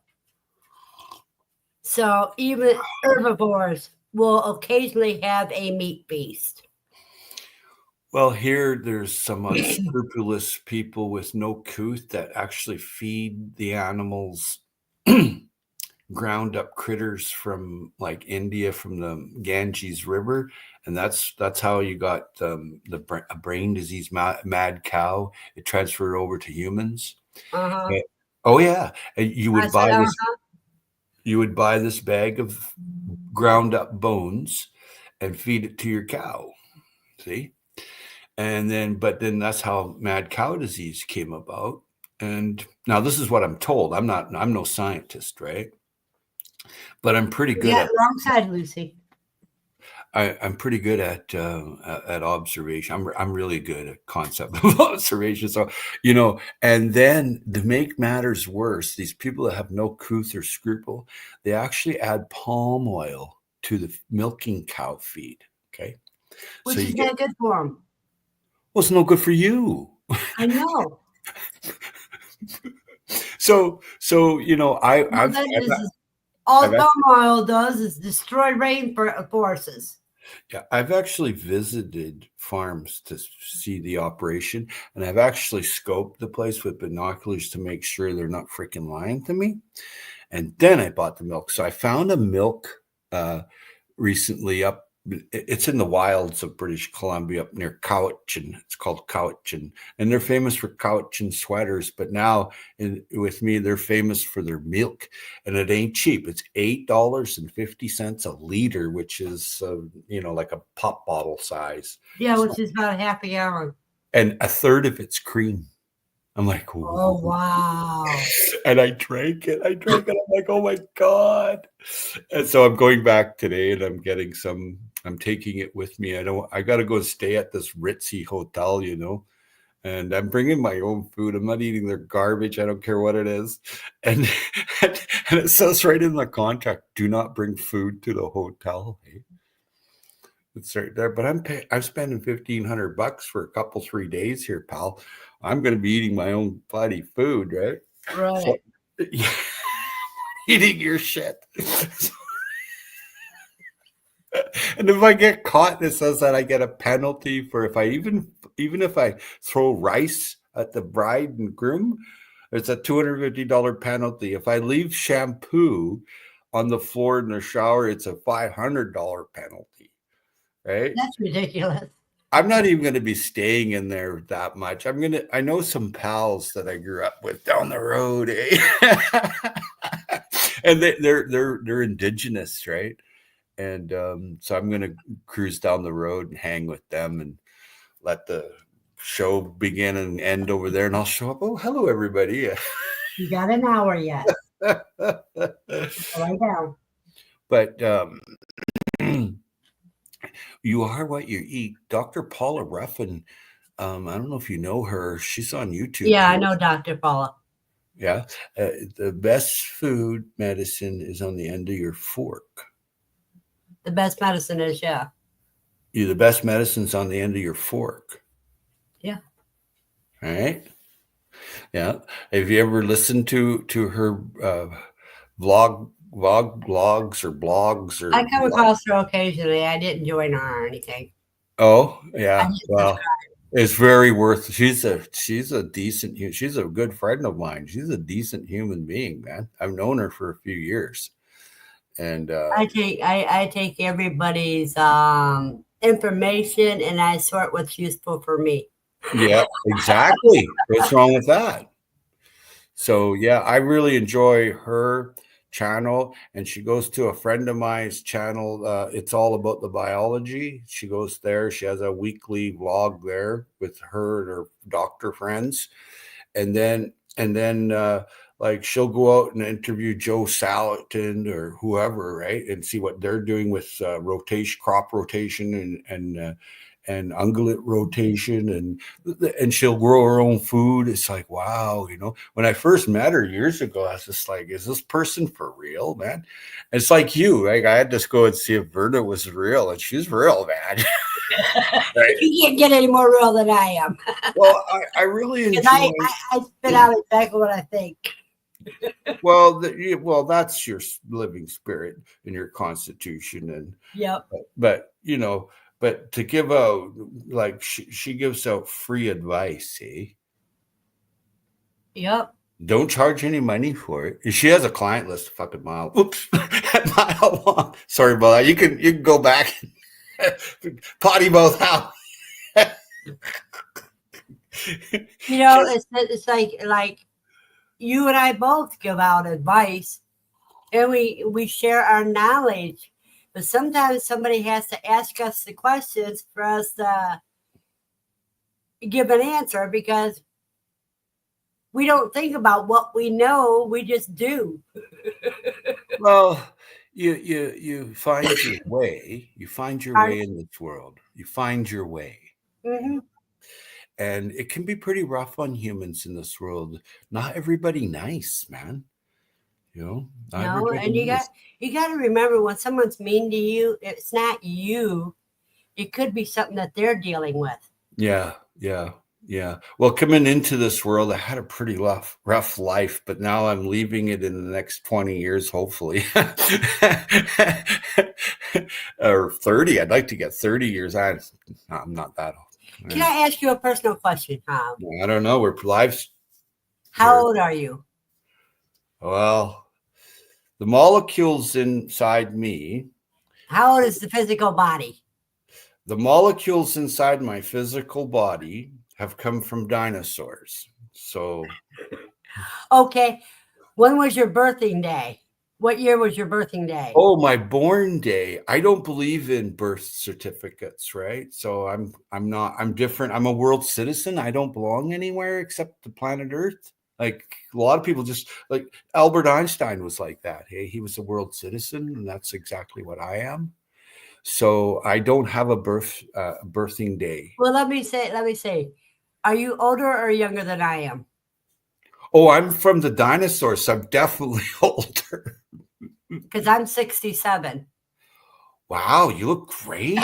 So even herbivores will occasionally have a meat feast. Well, here there's some unscrupulous people with no couth that actually feed the animals ground up critters from like India from the Ganges River, and that's how you got a brain disease mad cow. It transferred over to humans. Uh-huh. Yeah. Oh yeah, and I said, uh-huh. you would buy this bag of ground up bones and feed it to your cow. See, but then that's how mad cow disease came about. And now this is what I'm told. I'm no scientist, right? But I'm pretty good Yeah, at wrong side, Lucy. I'm pretty good at observation. I'm really good at concept of observation. So, and then to make matters worse, these people that have no couth or scruple, they actually add palm oil to the milking cow feed. Okay, so Which you is get not good for them. Well, it's no good for you. I know. So All I've that is all I've palm oil does is destroy rainforests. Yeah, I've actually visited farms to see the operation, and I've actually scoped the place with binoculars to make sure they're not freaking lying to me. And then I bought the milk. So I found a milk recently up. It's in the wilds of British Columbia, up near Cowichan. It's called Cowichan, and they're famous for Cowichan sweaters. But now, with me, they're famous for their milk, and it ain't cheap. It's $8.50 a liter, which is like a pop bottle size. Yeah, which is about a half a gallon. And a third of it's cream. I'm like, oh wow! And I drank it. I'm like, oh my God. And so I'm going back today, and I'm getting some. I'm taking it with me. I got to go stay at this ritzy hotel, and I'm bringing my own food. I'm not eating their garbage. I don't care what it is. And and it says right in the contract, do not bring food to the hotel. Hey? It's right there. But I'm spending $1,500 for a couple 3 days here, pal. I'm going to be eating my own bloody food, right? Right. So, yeah, eating your shit. And if I get caught, it says that I get a penalty for even if I throw rice at the bride and groom, it's a $250 penalty. If I leave shampoo on the floor in the shower, it's a $500 penalty. Right? That's ridiculous. I'm not even going to be staying in there that much. I know some pals that I grew up with down the road, and they're indigenous, right? And so I'm going to cruise down the road and hang with them and let the show begin and end over there. And I'll show up. Oh, hello, everybody. You got an hour yet. Right down. But you are what you eat. Dr. Paula Ruffin, I don't know if you know her. She's on YouTube. Yeah, I know Dr. Paula. Yeah. The best food medicine is on the end of your fork. The best medicine is, yeah. The best medicine's on the end of your fork. Yeah. All right. Yeah. Have you ever listened to her vlogs or blogs? Or I come across her occasionally. I didn't join her or anything. Oh, yeah. Well, subscribe. it's very worth. She's a decent. She's a good friend of mine. She's a decent human being, man. I've known her for a few years, and I take everybody's information and I sort what's useful for me. yeah, exactly. What's wrong with that? So yeah, I really enjoy her channel, and she goes to a friend of mine's channel. It's all about the biology. She goes there. She has a weekly vlog there with her and her doctor friends, and then like she'll go out and interview Joe Salatin or whoever, right, and see what they're doing with crop rotation and ungulate rotation, and she'll grow her own food. It's like, wow, when I first met her years ago, I was just like, is this person for real, man? And it's like you, like I had to go and see if Verna was real, and she's real, man. Right? You can't get any more real than I am. Well, I really enjoy. I spit out exactly what I think. Well, that's your living spirit and your constitution, and yep. But but to give out, like she gives out free advice, eh? Yep. Don't charge any money for it. She has a client list a fucking mile. Oops, mile long. Sorry about that. You can go back and potty mouth out. It's like you and I both give out advice, and we share our knowledge. But sometimes somebody has to ask us the questions for us to give an answer, because we don't think about what we know. We just do. Well, you find your way. You find your way in this world. You find your way. Mm-hmm. And it can be pretty rough on humans in this world. Not everybody nice, man. No, and you got to remember, when someone's mean to you, it's not you. It could be something that they're dealing with. Yeah, Yeah. Yeah. Well, coming into this world, I had a pretty rough life, but now I'm leaving it in the next 20 years, hopefully. Or 30. I'd like to get 30 years. I'm not that old. Can I ask you a personal question, Tom? I don't know. We're live. How old are you? Well, the molecules inside me, How old is the physical body? the molecules inside my physical body have come from dinosaurs. So, Okay. When was your birthing day? What year was your birthing day? oh, my born day. I don't believe in birth certificates, right? So I'm different. I'm a world citizen. I don't belong anywhere except the planet Earth. Like a lot of people just like Albert Einstein was like that. Hey, he was a world citizen, and that's exactly what I am. So I don't have a birthing day. Well, let me say, are you older or younger than I am? Oh, I'm from the dinosaurs, so I'm definitely older. Because I'm 67. Wow, you look great.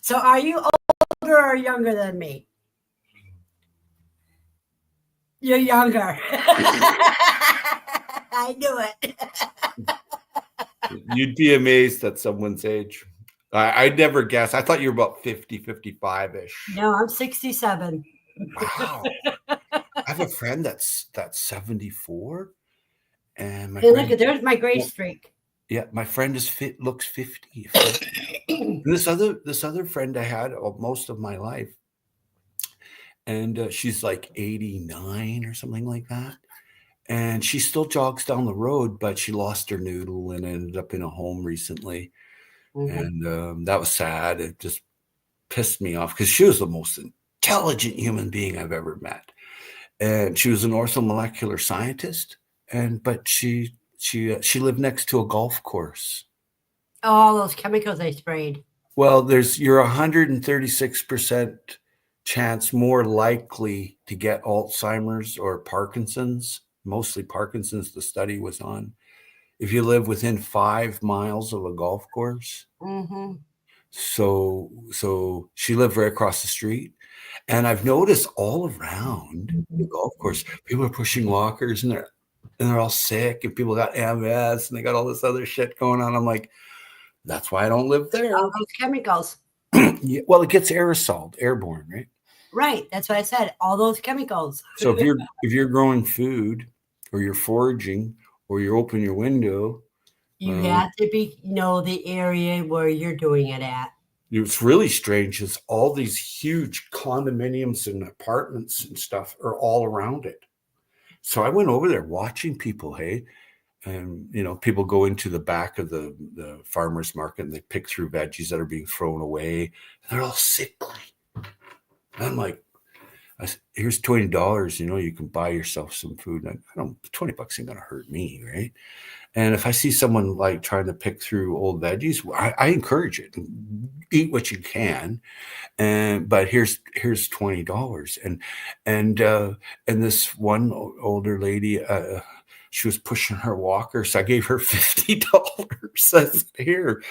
So are you older or younger than me? You're younger. I knew it. You'd be amazed at someone's age. I'd never guess. I thought you were about 50, 55-ish. No, I'm 67. Wow. I have a friend that's 74. And my Hey, friend, look, there's my gray streak. yeah, my friend looks 50. This other friend I had most of my life, and she's like 89 or something like that. And she still jogs down the road, but she lost her noodle and ended up in a home recently. Mhm. And that was sad. It just pissed me off because she was the most intelligent human being I've ever met. And she was an orthomolecular scientist. But she lived next to a golf course. All those chemicals they sprayed. Well, you're 136% chance more likely to get Alzheimer's or Parkinson's, mostly Parkinson's the study was on, if you live within 5 miles of a golf course. Mm-hmm. So she lived right across the street. And I've noticed all around the golf course, people are pushing walkers and they're all sick, and people got MS and they got all this other shit going on. I'm like, that's why I don't live there. All those chemicals. Yeah, well, it gets airborne, right? Right. That's what I said. All those chemicals. So if you're growing food or you're foraging or you open your window, You have to know the area where you're doing it at. it's really strange. Is all these huge condominiums and apartments and stuff are all around it. So I went over there watching people, hey, and people go into the back of the farmer's market and they pick through veggies that are being thrown away. And they're all sickly. And I'm like, here's $20. You can buy yourself some food. And I don't, $20 ain't gonna hurt me, right? And if I see someone like trying to pick through old veggies, I encourage it. Eat what you can, but here's $20. And this one older lady, she was pushing her walker, so I gave her $50. I said, here.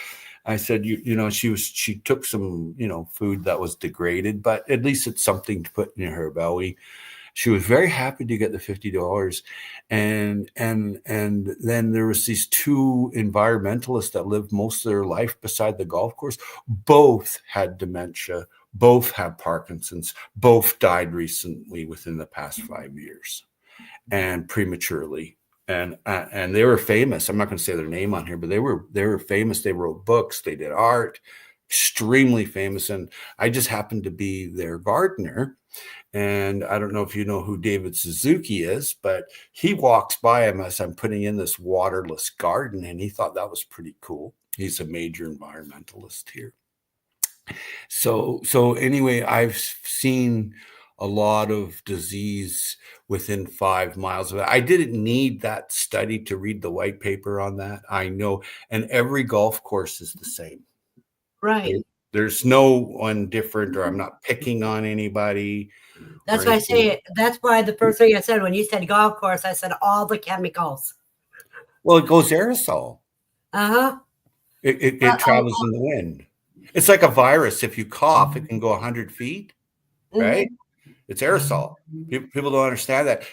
I said, she took some, food that was degraded, but at least it's something to put in her belly. She was very happy to get the $50. And then there was these two environmentalists that lived most of their life beside the golf course. Both had dementia, both had Parkinson's, both died recently within the past 5 years and prematurely. And they were famous. I'm not going to say their name on here, but they were famous. They wrote books, they did art, extremely famous. And I just happened to be their gardener. And I don't know if you know who David Suzuki is, but he walks by him as I'm putting in this waterless garden, and he thought that was pretty cool. He's a major environmentalist here. So anyway, I've seen a lot of disease within 5 miles of it. I didn't need that study to read the white paper on that. I know, and every golf course is the same. Right. There's no one different, or I'm not picking on anybody. That's why I say it. That's why the first thing I said when you said golf course, I said all the chemicals. Well, it goes aerosol. Uh-huh. It travels in the wind. It's like a virus. If you cough, it can go 100 feet, right? It's aerosol. People don't understand that.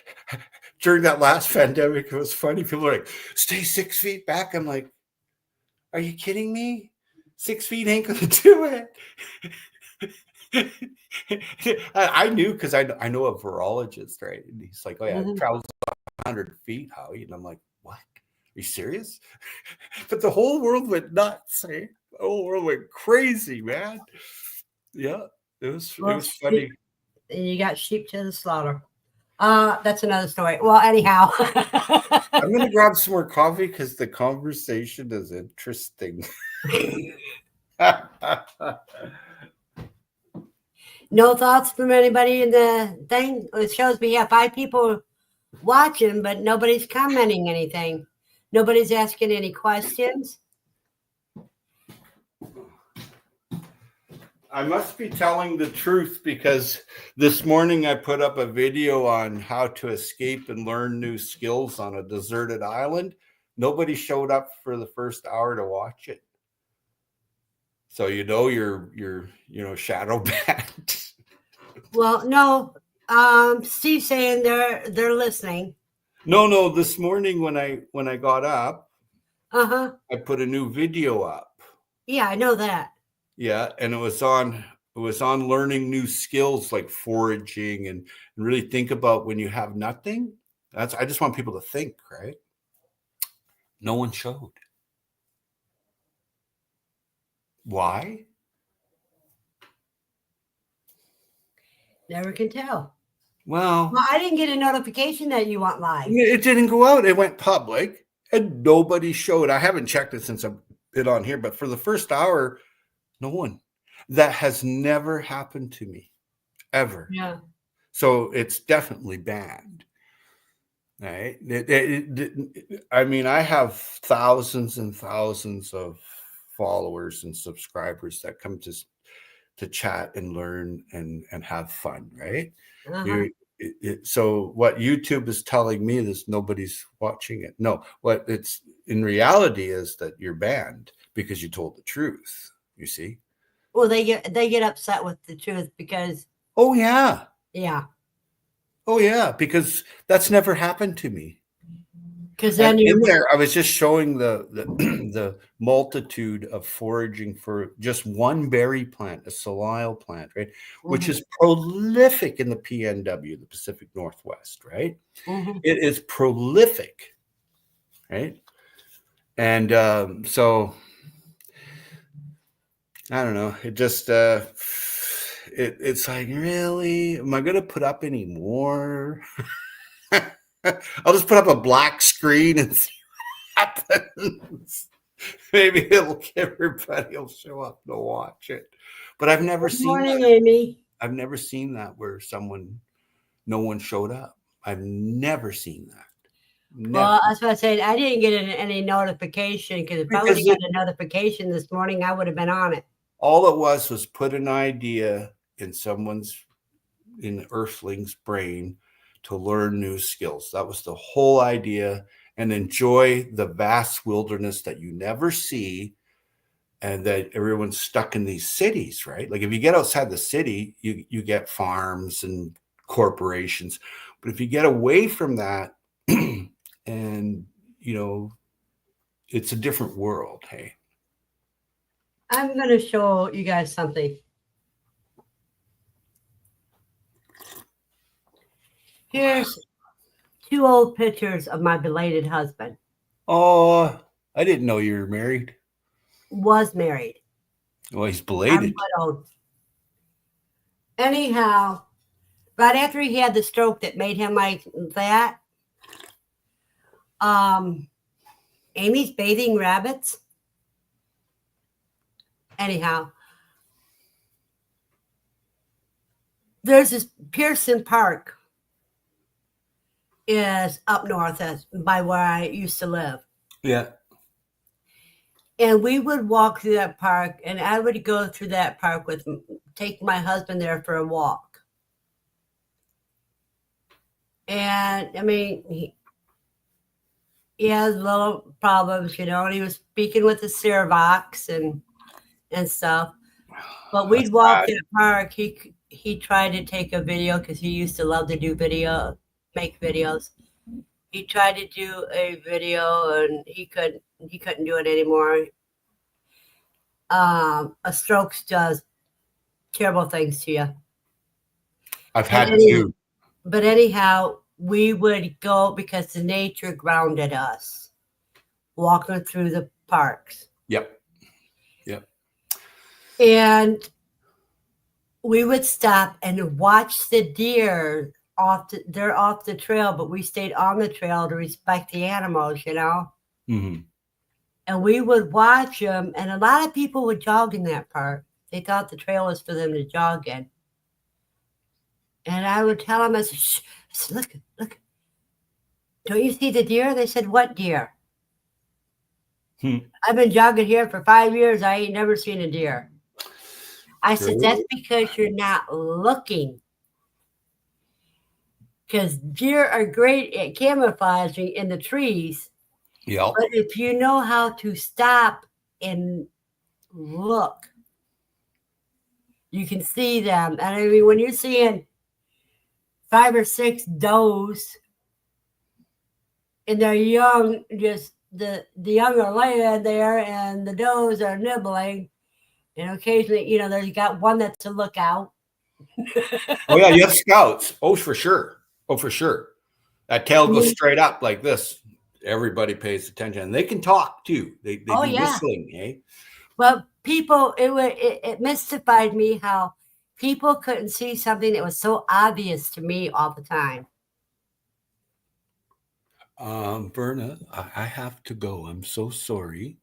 During that last pandemic, it was funny. People were like, stay 6 feet back. I'm like, are you kidding me? 6 feet ain't going to do it. I knew because I know a virologist, right? And he's like, oh, yeah, it travels 100 feet, Howie. And I'm like, what? Are you serious? But the whole world went nuts. Eh? The whole world went crazy, man. Yeah, it was funny. You got sheep to the slaughter. That's another story. Well, anyhow. I'm going to grab some more coffee because the conversation is interesting. No thoughts from anybody in the thing? It shows we have 5 people watching, but nobody's commenting anything. Nobody's asking any questions. I must be telling the truth because this morning I put up a video on how to escape and learn new skills on a deserted island. Nobody showed up for the first hour to watch it. So you're shadow banned. Well, no. Steve's saying they're listening. No. This morning when I got up, I put a new video up. Yeah, I know that. Yeah, and it was on learning new skills like foraging and really think about when you have nothing. I just want people to think, right? No one showed. Why? Never can tell. Well, I didn't get a notification that you went live. It didn't go out. It went public and nobody showed. I haven't checked it since I've been on here, but for the first hour, no one. That has never happened to me, ever. Yeah. So it's definitely banned. Right? I mean, I have thousands and thousands of followers and subscribers that come to chat and learn and have fun, right? So what YouTube is telling me is nobody's watching it. No, what it's in reality is that you're banned because you told the truth. You see? Well, they get upset with the truth because. Oh yeah. Yeah. Oh yeah, because that's never happened to me. Because then I was just showing the multitude of foraging for just one berry plant, a salal plant, right? Which is prolific in the PNW, the Pacific Northwest, right? It is prolific, right? And so I don't know. It just it's like, really? Am I going to put up any more? I'll just put up a black screen and see what happens. Maybe everybody will show up to watch it. But I've never seen that. Amy. I've never seen that where no one showed up. I've never seen that. Never. Well, I was about to say, I didn't get any notification because if I would have got a notification this morning, I would have been on it. All it was put an idea in the earthling's brain to learn new skills. That was the whole idea, and enjoy the vast wilderness that you never see, and that everyone's stuck in these cities, right? Like if you get outside the city, you get farms and corporations. But if you get away from that, and it's a different world, hey. I'm going to show you guys something. Here's 2 old pictures of my belated husband. Oh, I didn't know you were married. Was married. Well, he's belated. I'm widowed. Anyhow, right after he had the stroke that made him like that, Amy's bathing rabbits. Anyhow, there's this Pearson Park is up north by where I used to live. Yeah. And we would walk through that park, and I would go through that park take my husband there for a walk. And I mean, he has little problems, and he was speaking with the Cervox and stuff. But we'd That's walk sad. to the park. He tried to take a video because he used to love to do make videos. He tried to do a video and he couldn't do it anymore. A stroke does terrible things to you. I've But, had two. but anyhow, we would go because the nature grounded us, walking through the parks. Yep. And we would stop and watch the deer they're off the trail, but we stayed on the trail to respect the animals, Mm-hmm. And we would watch them, and a lot of people would jog in that park. They thought the trail was for them to jog in. And I would tell them, I said, shh, I said, look, don't you see the deer? They said, what deer? I've been jogging here for 5 years. I ain't never seen a deer. I said, that's because you're not looking. Because deer are great at camouflaging in the trees. Yeah. But if you know how to stop and look, you can see them. And I mean, when you're seeing 5 or 6 does and they're young, just the young are laying there and the does are nibbling. And occasionally, there's got one that's a lookout. Oh yeah, you have scouts. Oh, for sure. That tail goes straight up like this. Everybody pays attention. And they can talk too. They do whistling, eh? Well, people, it mystified me how people couldn't see something that was so obvious to me all the time. Verna, I have to go. I'm so sorry.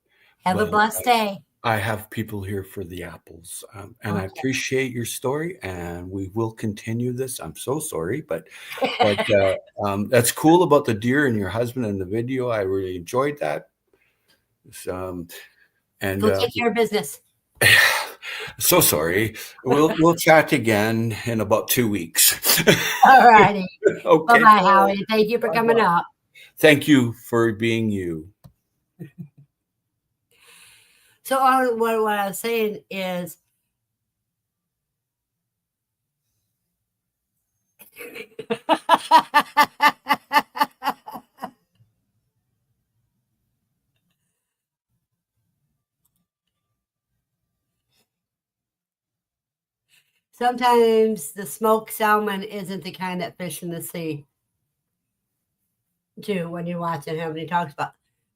Have a blessed day. I have people here for the apples, and I appreciate your story, and we will continue this. I'm so sorry, but that's cool about the deer and your husband in the video. I really enjoyed that. And go take care of business. So sorry. We'll chat again in about 2 weeks. All righty. Okay. Bye-bye, Howie. Thank you for coming up. Thank you for being you. So what I was saying is, sometimes the smoked salmon isn't the kind that fish in the sea too when you're watching him and he talks about.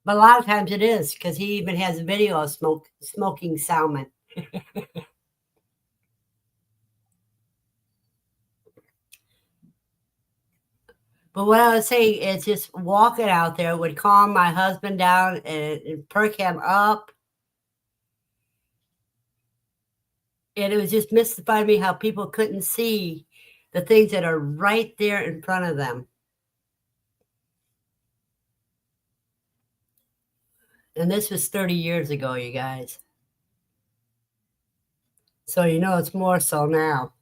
But a lot of times it is, because he even has a video of smoking salmon. But what I was saying is just walking out there would calm my husband down and perk him up. And it was just mystified me how people couldn't see the things that are right there in front of them. And this was 30 years ago, you guys. So it's more so now.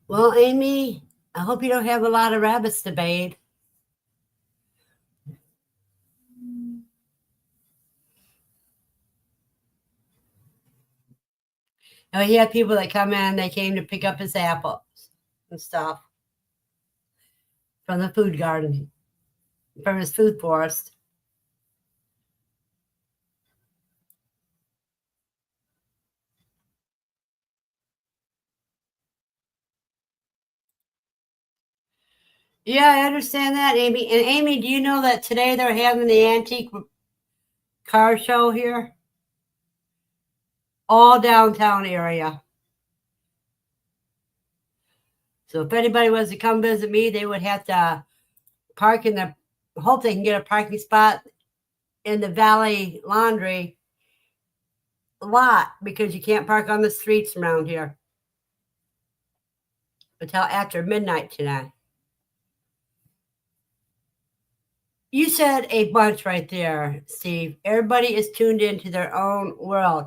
Well, Amy, I hope you don't have a lot of rabbits to bathe. Now, he had people that come in, they came to pick up his apples and stuff from the food garden, from his food forest. Yeah, I understand that, Amy. And Amy, do you know that today they're having the antique car show here? All downtown area. So if anybody was to come visit me, they would have to park hope they can get a parking spot in the Valley Laundry lot, because you can't park on the streets around here until after midnight tonight. You said a bunch right there, Steve. Everybody is tuned into their own world.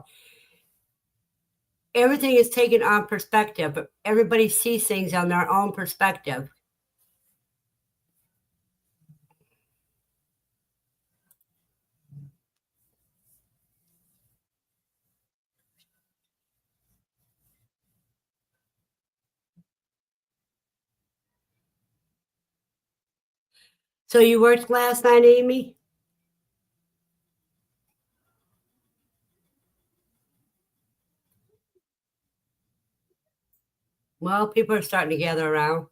everything is taken on perspective. Everybody sees things on their own perspective. So you worked last night, Amy? Well, people are starting to gather around.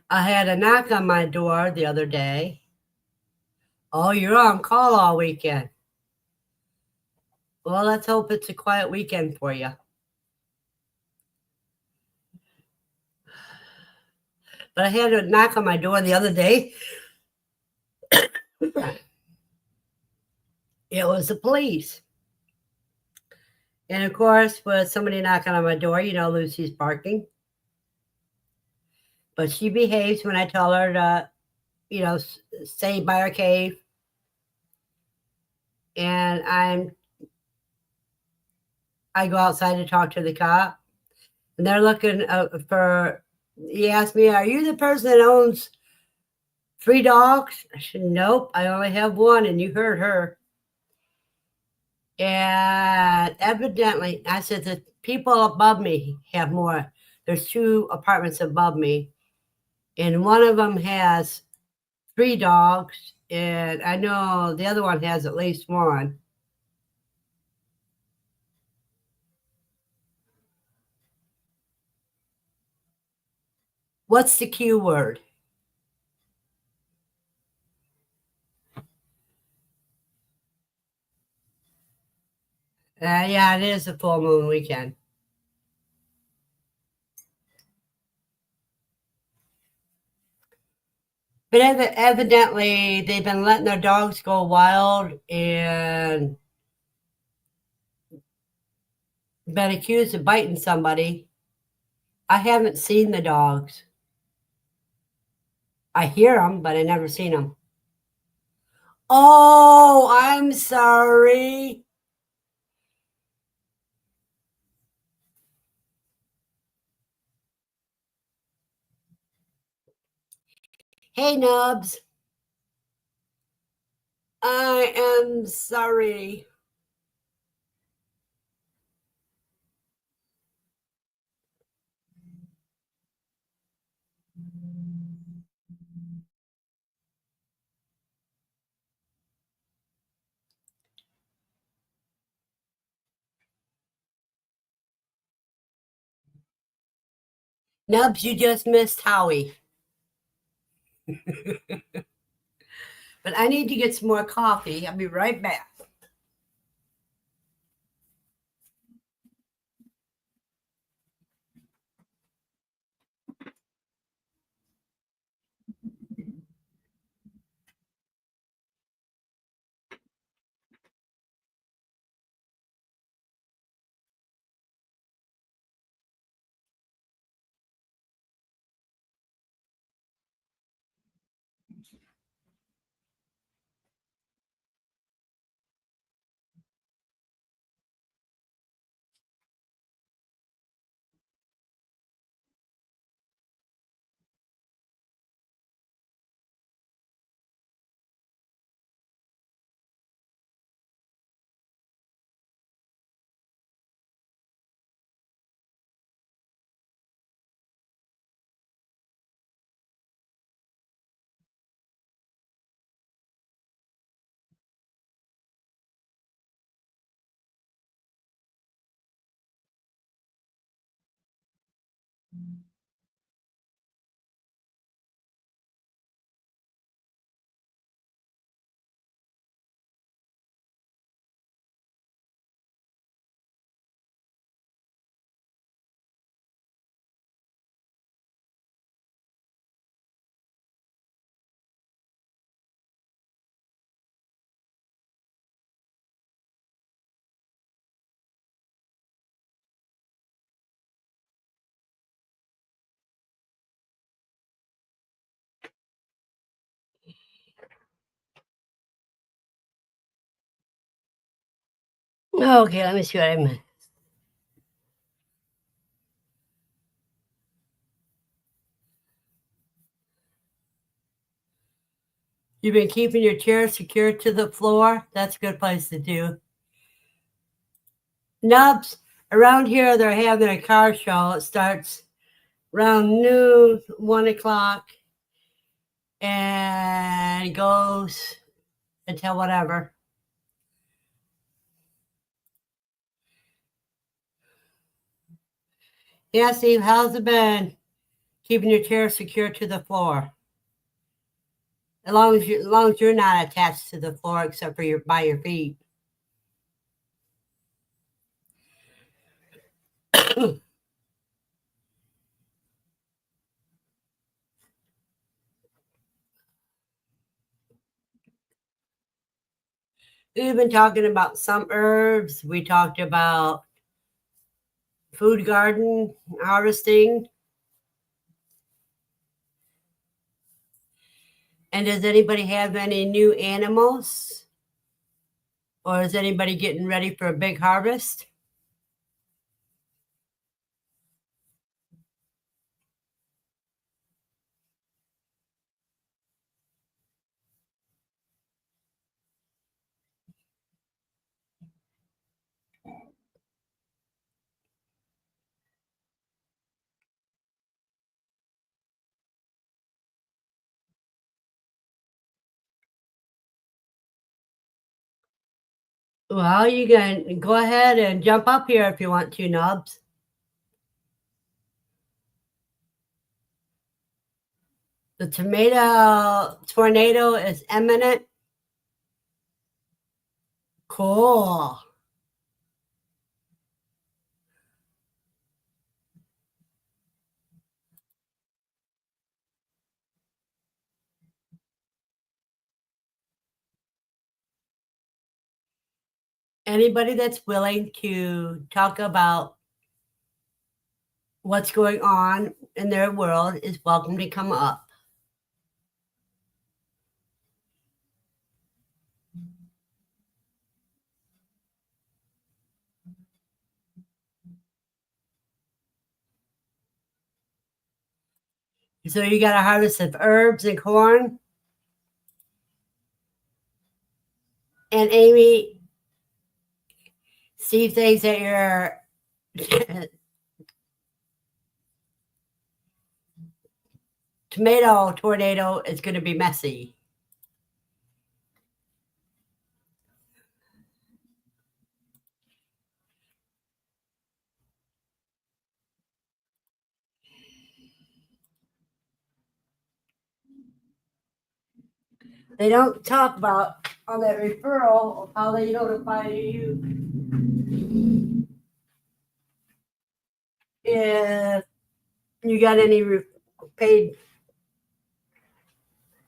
I had a knock on my door the other day. Oh, you're on call all weekend. Well, let's hope it's a quiet weekend for you. But I had a knock on my door the other day. It was the police. And of course, with somebody knocking on my door, Lucy's barking. But she behaves when I tell her to, stay by her cave. And I go outside to talk to the cop. And they're looking he asked me, are you the person that owns 3 dogs? I said, nope, I only have one, and you heard her. And evidently, I said, the people above me have more. There's 2 apartments above me, and one of them has 3 dogs, and I know the other one has at least 1. What's the Q word? Yeah, it is a full moon weekend. But evidently, they've been letting their dogs go wild and been accused of biting somebody. I haven't seen the dogs. I hear them, but I never seen them. Oh, I'm sorry. Hey, Nubs. I am sorry. Nubs, you just missed Howie. But I need to get some more coffee. I'll be right back. Okay, let me see what I'm. You've been keeping your chair secure to the floor. That's a good place to do. Nubs, around here they're having a car show. It starts around noon, 1 o'clock, and goes until whatever. Yeah, Steve, how's it been keeping your chair secure to the floor? As long as you're not attached to the floor except for by your feet. We've been talking about some herbs. We talked about food garden harvesting. And does anybody have any new animals? Or is anybody getting ready for a big harvest? Well, you can go ahead and jump up here if you want to, Nubs. The tomato tornado is imminent. Cool. Anybody that's willing to talk about what's going on in their world is welcome to come up. So you got a harvest of herbs and corn. And Amy, Steve thinks that your tomato tornado is going to be messy. They don't talk about on that referral of how they notify you if you got any paid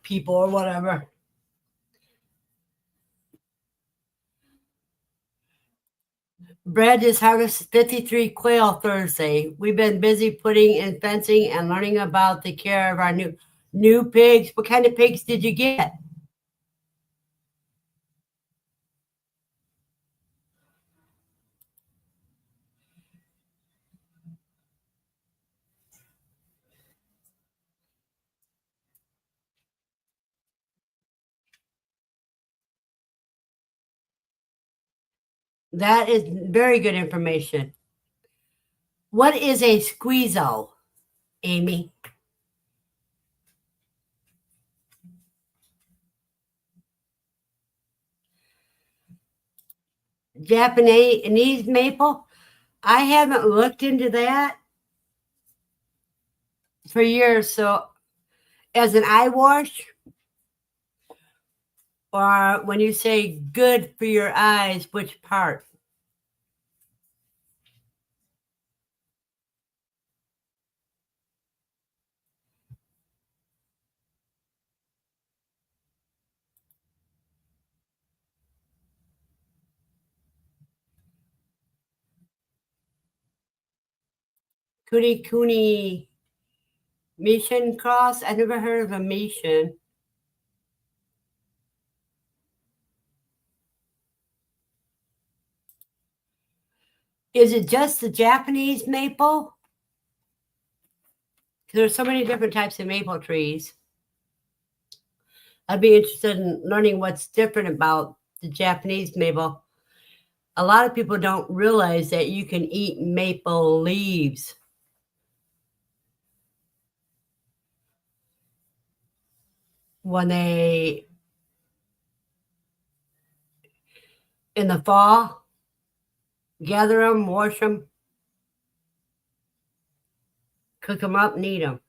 people or whatever. Brad just harvested 53 quail Thursday. We've been busy putting in fencing and learning about the care of our new pigs. What kind of pigs did you get? That is very good information. What is a squeezo, Amy? Japanese maple? I haven't looked into that for years. So, as an eye wash, or when you say good for your eyes, which part? Kuni mission cross? I never heard of a mission. Is it just the Japanese maple? There's so many different types of maple trees. I'd be interested in learning what's different about the Japanese maple. A lot of people don't realize that you can eat maple leaves. When they, in the fall, gather them, wash them, cook them up, and eat them.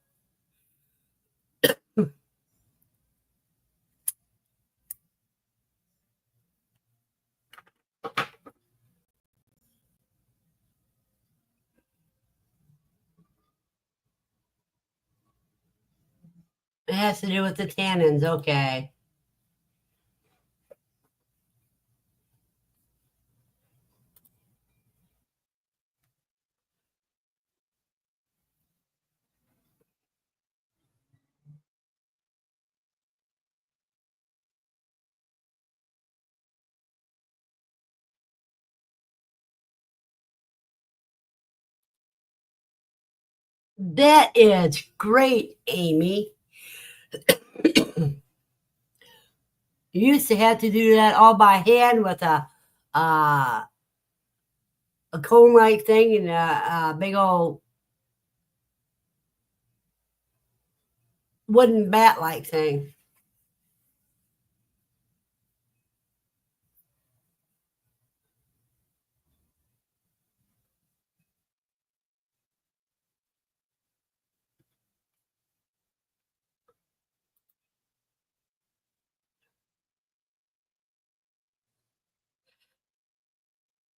It has to do with the tannins, okay. That is great, Amy. You used to have to do that all by hand with a cone-like thing and a big old wooden bat-like thing.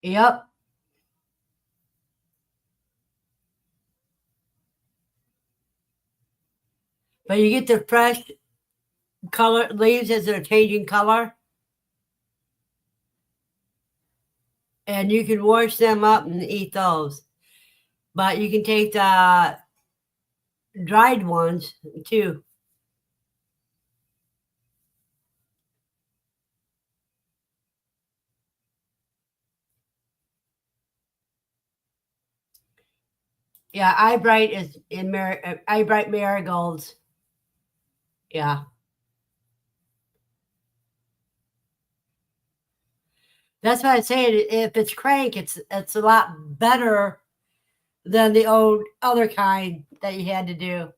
Yep. But you get the fresh color leaves as they're changing color. And you can wash them up and eat those. But you can take the dried ones too. Yeah, eyebright is in eyebright marigolds. Yeah. That's why I say if it's crank, it's a lot better than the old other kind that you had to do.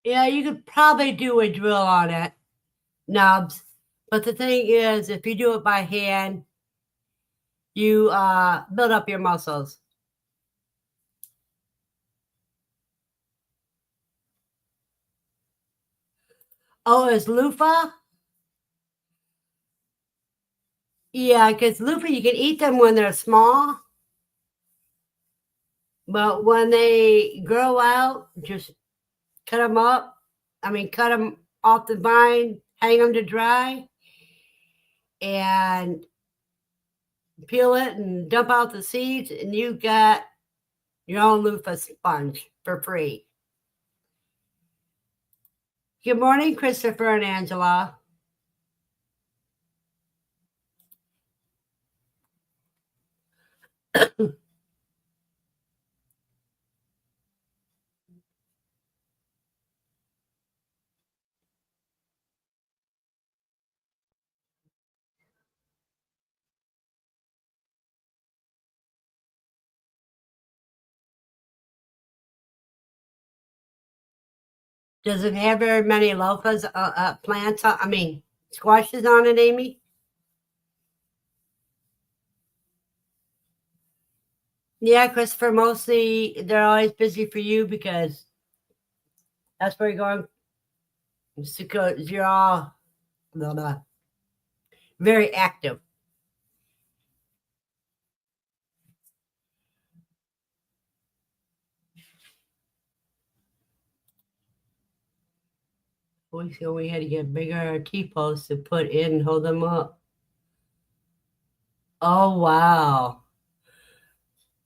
Yeah, you could probably do a drill on it, nubs. But the thing is, if you do it by hand, you build up your muscles. Oh, is loofah? Yeah, because loofah, you can eat them when they're small. But when they grow out, just cut them up. I mean, cut them off the vine, hang them to dry, and peel it and dump out the seeds, and you got your own loofah sponge for free. Good morning, Christopher and Angela. Does it have very many loafahs, plants? Squashes on it, Amy? Yeah, Christopher, mostly they're always busy for you because that's where you're going. Because you're all blah, blah, very active. couple weeks ago, we had to get bigger T-posts to put in and hold them up. Oh, wow.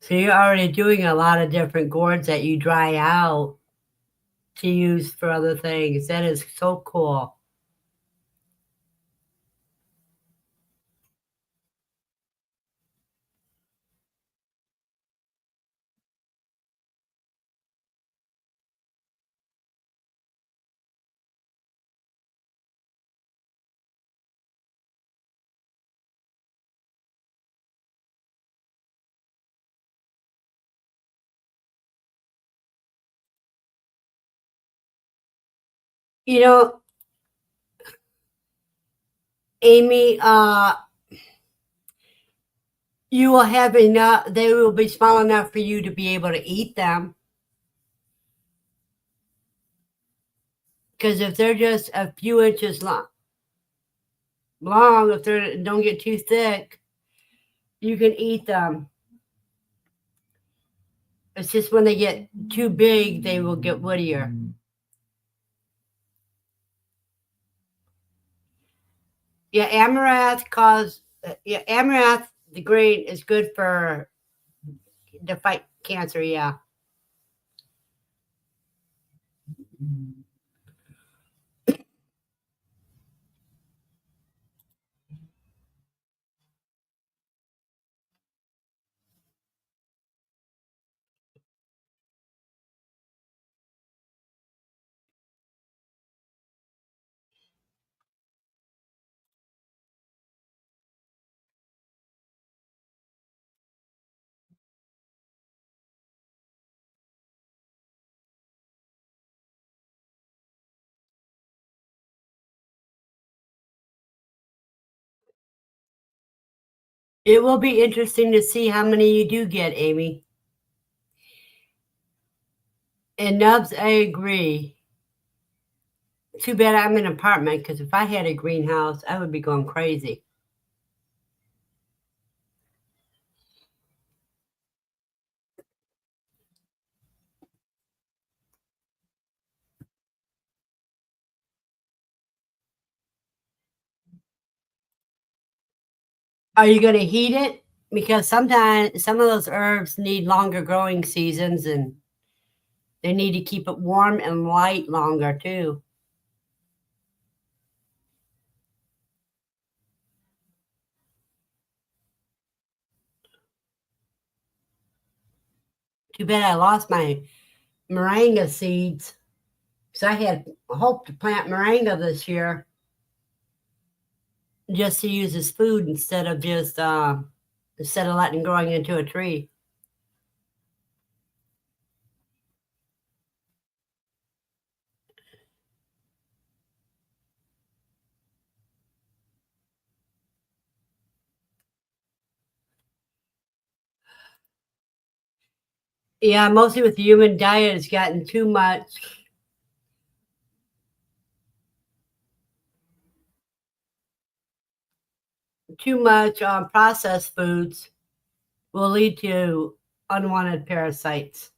So you're already doing a lot of different gourds that you dry out to use for other things. That is so cool. You know, Amy, you will have enough, they will be small enough for you to be able to eat them. Because if they're just a few inches long, if they don't get too thick, you can eat them. It's just when they get too big, they will get woodier. Yeah, amaranth, the grain is good for to fight cancer. Yeah. It will be interesting to see how many you do get, Amy. And Nubs, I agree. Too bad I'm in an apartment, because if I had a greenhouse, I would be going crazy. Are you going to heat it? Because sometimes some of those herbs need longer growing seasons, and they need to keep it warm and light longer too. Too bad I lost my moringa seeds. So I had hoped to plant moringa this year just to use as food instead of letting growing into a tree. Yeah, mostly with the human diet, it's gotten too much. Processed foods will lead to unwanted parasites.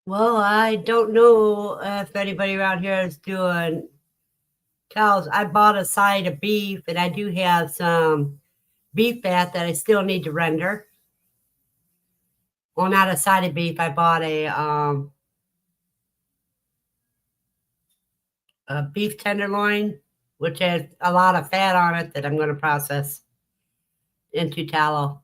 Well, I don't know if anybody around here is doing cows. I bought a side of beef, and I do have some beef fat that I still need to render. Well, not a side of beef. I bought a beef tenderloin, which has a lot of fat on it that I'm going to process into tallow.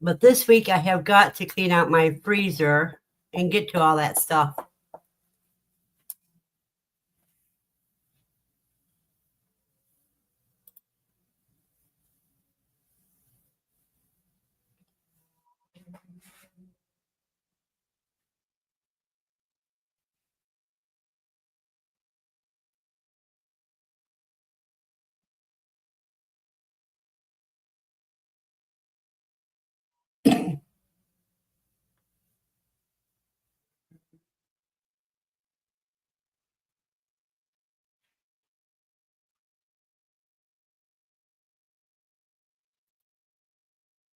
But this week I have got to clean out my freezer and get to all that stuff.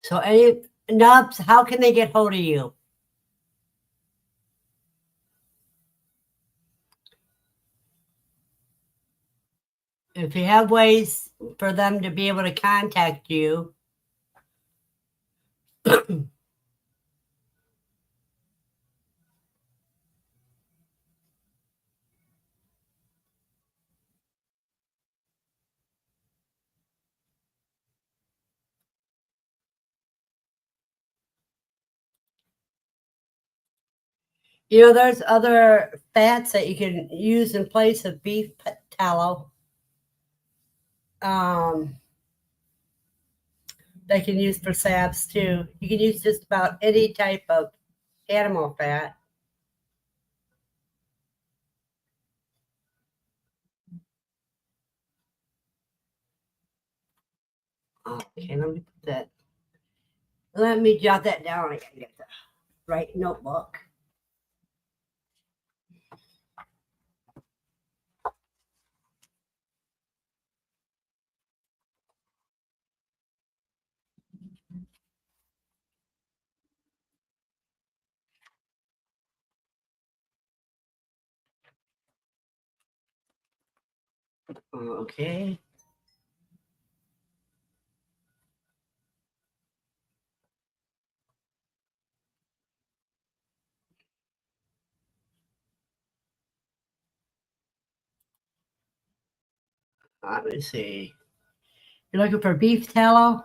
So, any Nubs, how can they get hold of you? If you have ways for them to be able to contact you, there's other fats that you can use in place of beef tallow. They can use for salves too. You can use just about any type of animal fat. Okay, let me jot that down. I gotta get the right notebook. Okay. Let me see. You're looking for beef tallow?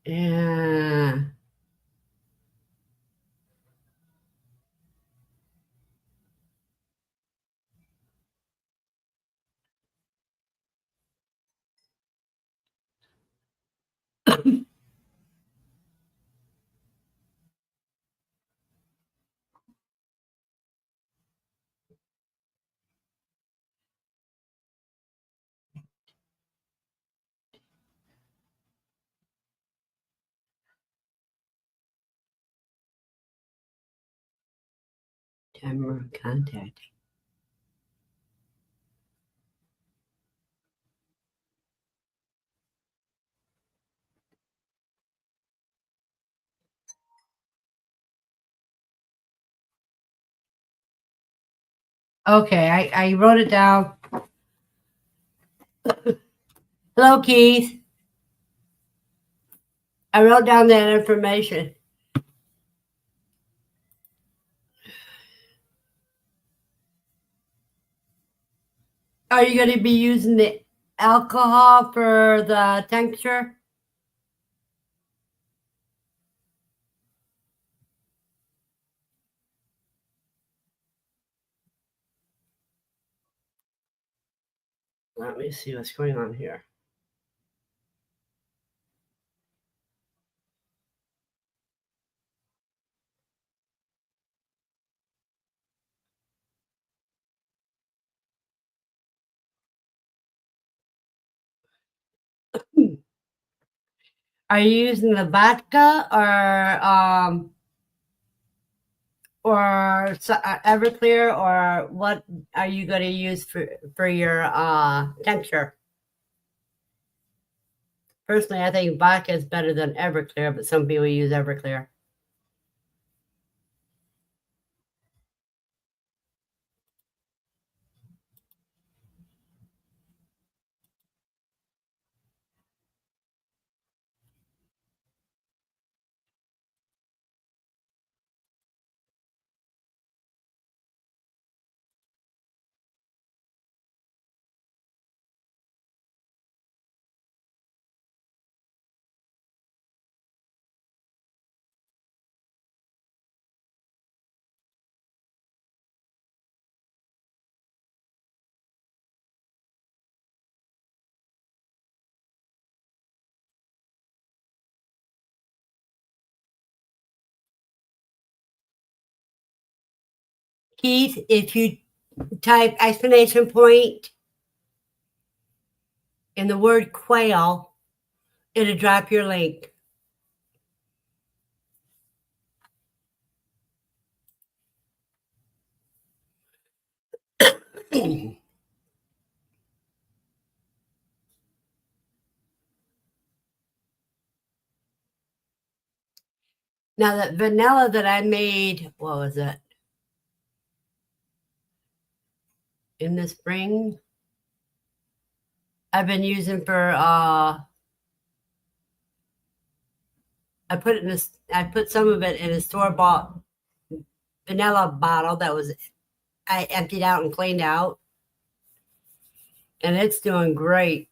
Yeah. Camera contact. Okay, I wrote it down. Hello, Keith. I wrote down that information. Are you going to be using the alcohol for the tincture? Let me see what's going on here. Are you using the vodka or Everclear, or what are you going to use for your tincture? Personally, I think vodka is better than Everclear, but some people use Everclear. Keith, if you type exclamation point in the word quail, it'll drop your link. Now that vanilla that I made, what was it? In the spring, I've been using for I put some of it in a store-bought vanilla bottle that was I emptied out and cleaned out, and it's doing great.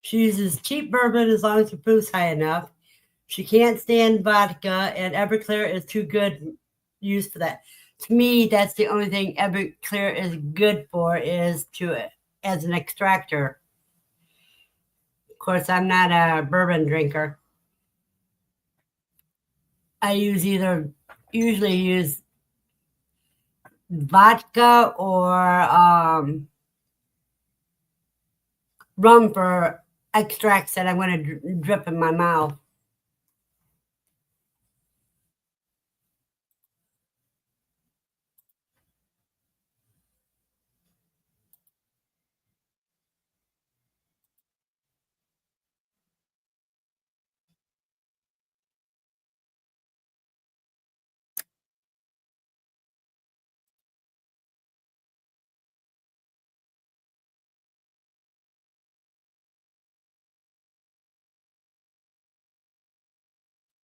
She uses cheap bourbon as long as the proof's high enough. She can't stand vodka, and Everclear is too good use for that. To me, that's the only thing Everclear is good for, is to as an extractor. Of course, I'm not a bourbon drinker. I usually use vodka or rum for extracts that I'm going to drip in my mouth.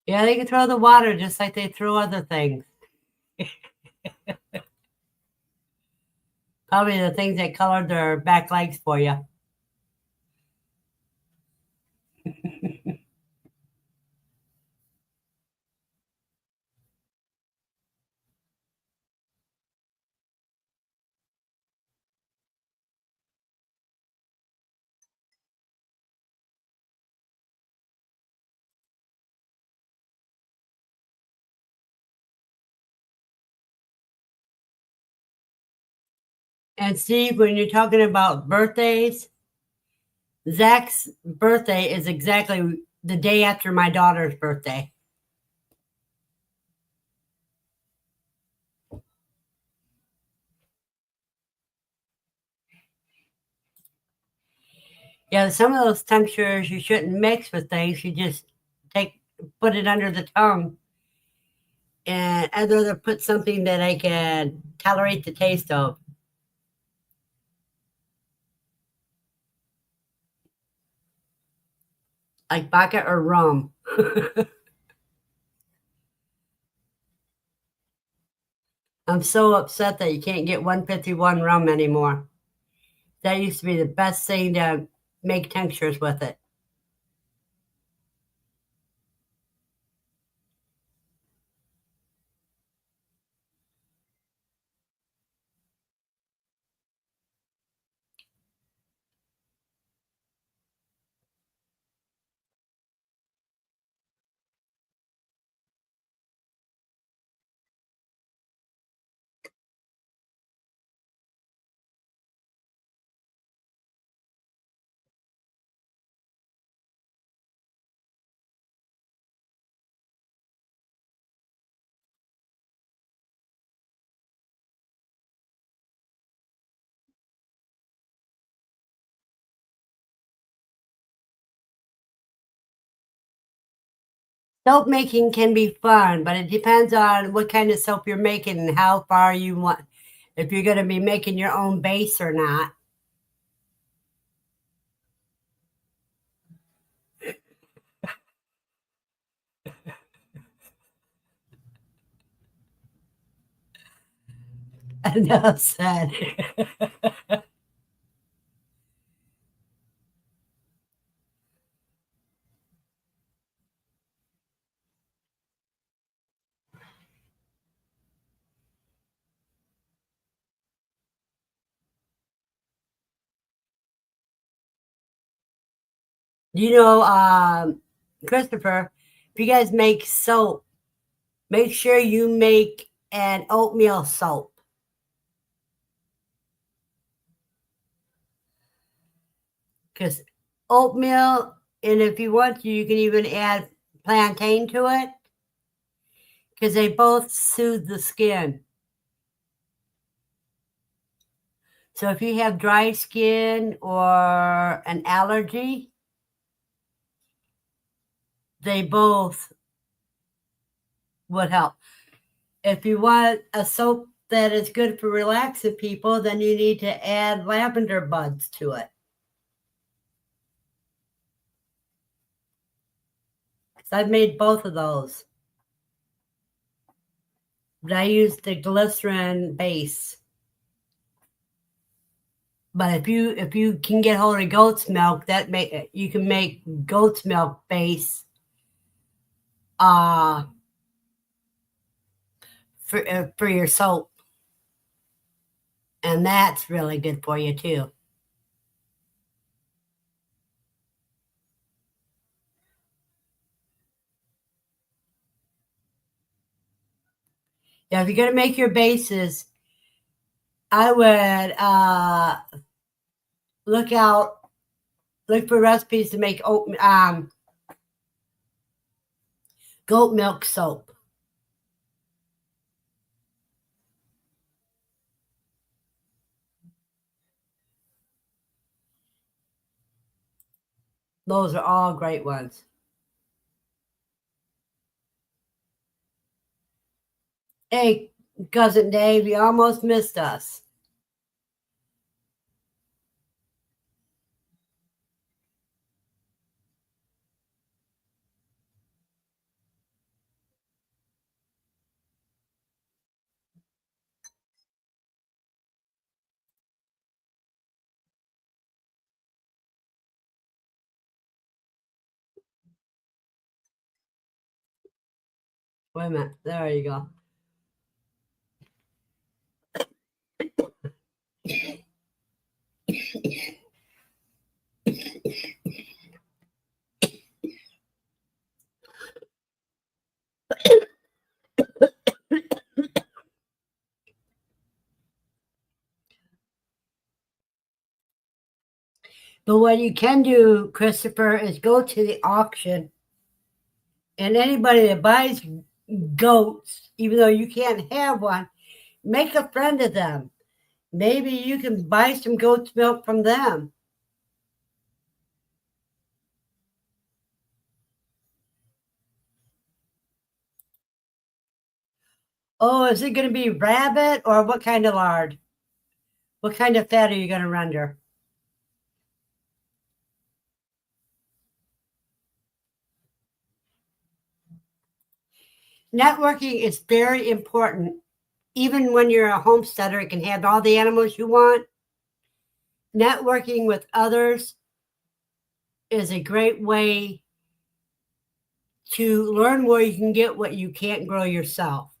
Yeah, they can throw the water just like they throw other things. Probably the things that colored their back legs for you. And Steve, when you're talking about birthdays, Zach's birthday is exactly the day after my daughter's birthday. Yeah, some of those tinctures you shouldn't mix with things. You just put it under the tongue, and I'd rather put something that I can tolerate the taste of. Like vodka or rum. I'm so upset that you can't get 151 rum anymore. That used to be the best thing to make tinctures with it. Soap making can be fun, but it depends on what kind of soap you're making and how far you want, if you're going to be making your own base or not. Enough said. Christopher, if you guys make soap, make sure you make an oatmeal soap. Because oatmeal, and if you want to, you can even add plantain to it, because they both soothe the skin. So if you have dry skin or an allergy, they both would help. If you want a soap that is good for relaxing people, then you need to add lavender buds to it. So I've made both of those. But I use the glycerin base. But if you can get hold of goat's milk, you can make goat's milk base for your soap, and that's really good for you too. Yeah, if you're gonna make your bases, I would look for recipes to make goat milk soap. Those are all great ones. Hey, cousin Dave, you almost missed us. Wait a minute. There you go. But what you can do, Christopher, is go to the auction, and anybody that buys goats, even though you can't have one, make a friend of them. Maybe you can buy some goat's milk from them. Oh, is it going to be rabbit or what kind of lard? What kind of fat are you going to render? Networking is very important. Even when you're a homesteader, it can have all the animals you want. Networking with others is a great way to learn where you can get what you can't grow yourself.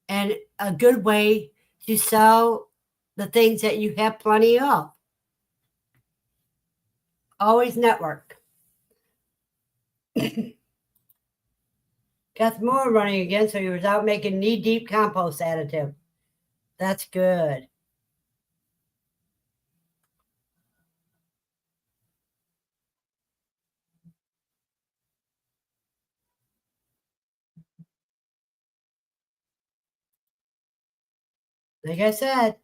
And a good way to sell the things that you have plenty of. Always network. Got more running again, so you was out making knee-deep compost additive. That's good. Like I said,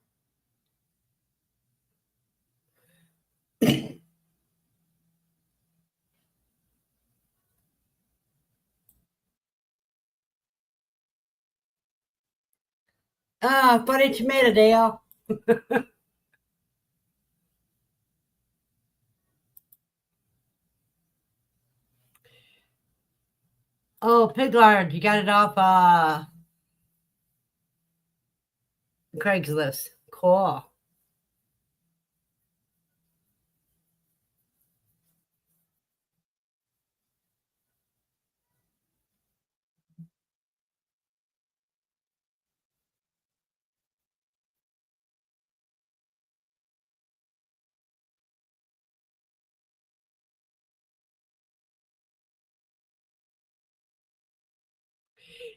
Ah, funny tomato, Dale. Oh, pig lard. You got it off Craigslist. Cool.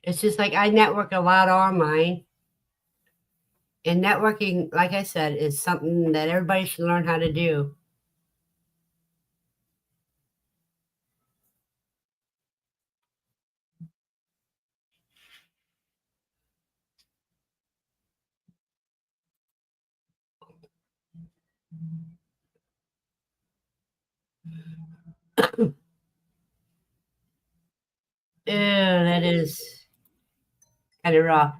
It's just like I network a lot online. And networking, like I said, is something that everybody should learn how to do. Ew, that is kind of rough.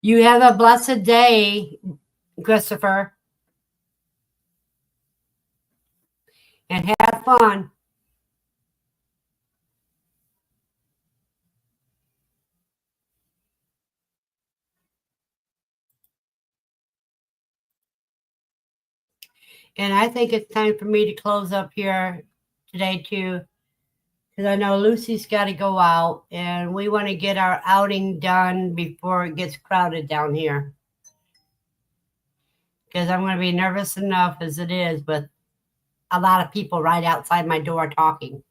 You have a blessed day, Christopher, and have fun. And I think it's time for me to close up here today, too, because I know Lucy's got to go out, and we want to get our outing done before it gets crowded down here. Because I'm going to be nervous enough as it is, with a lot of people right outside my door talking.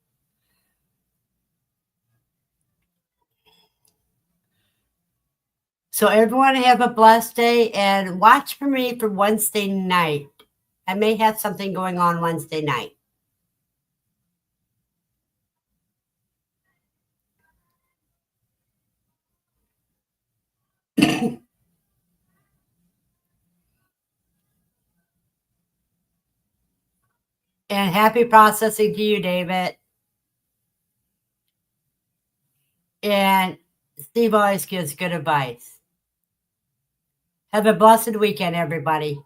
So everyone have a blessed day, and watch for me for Wednesday night. I may have something going on Wednesday night. And happy processing to you, David. And Steve always gives good advice. Have a blessed weekend, everybody.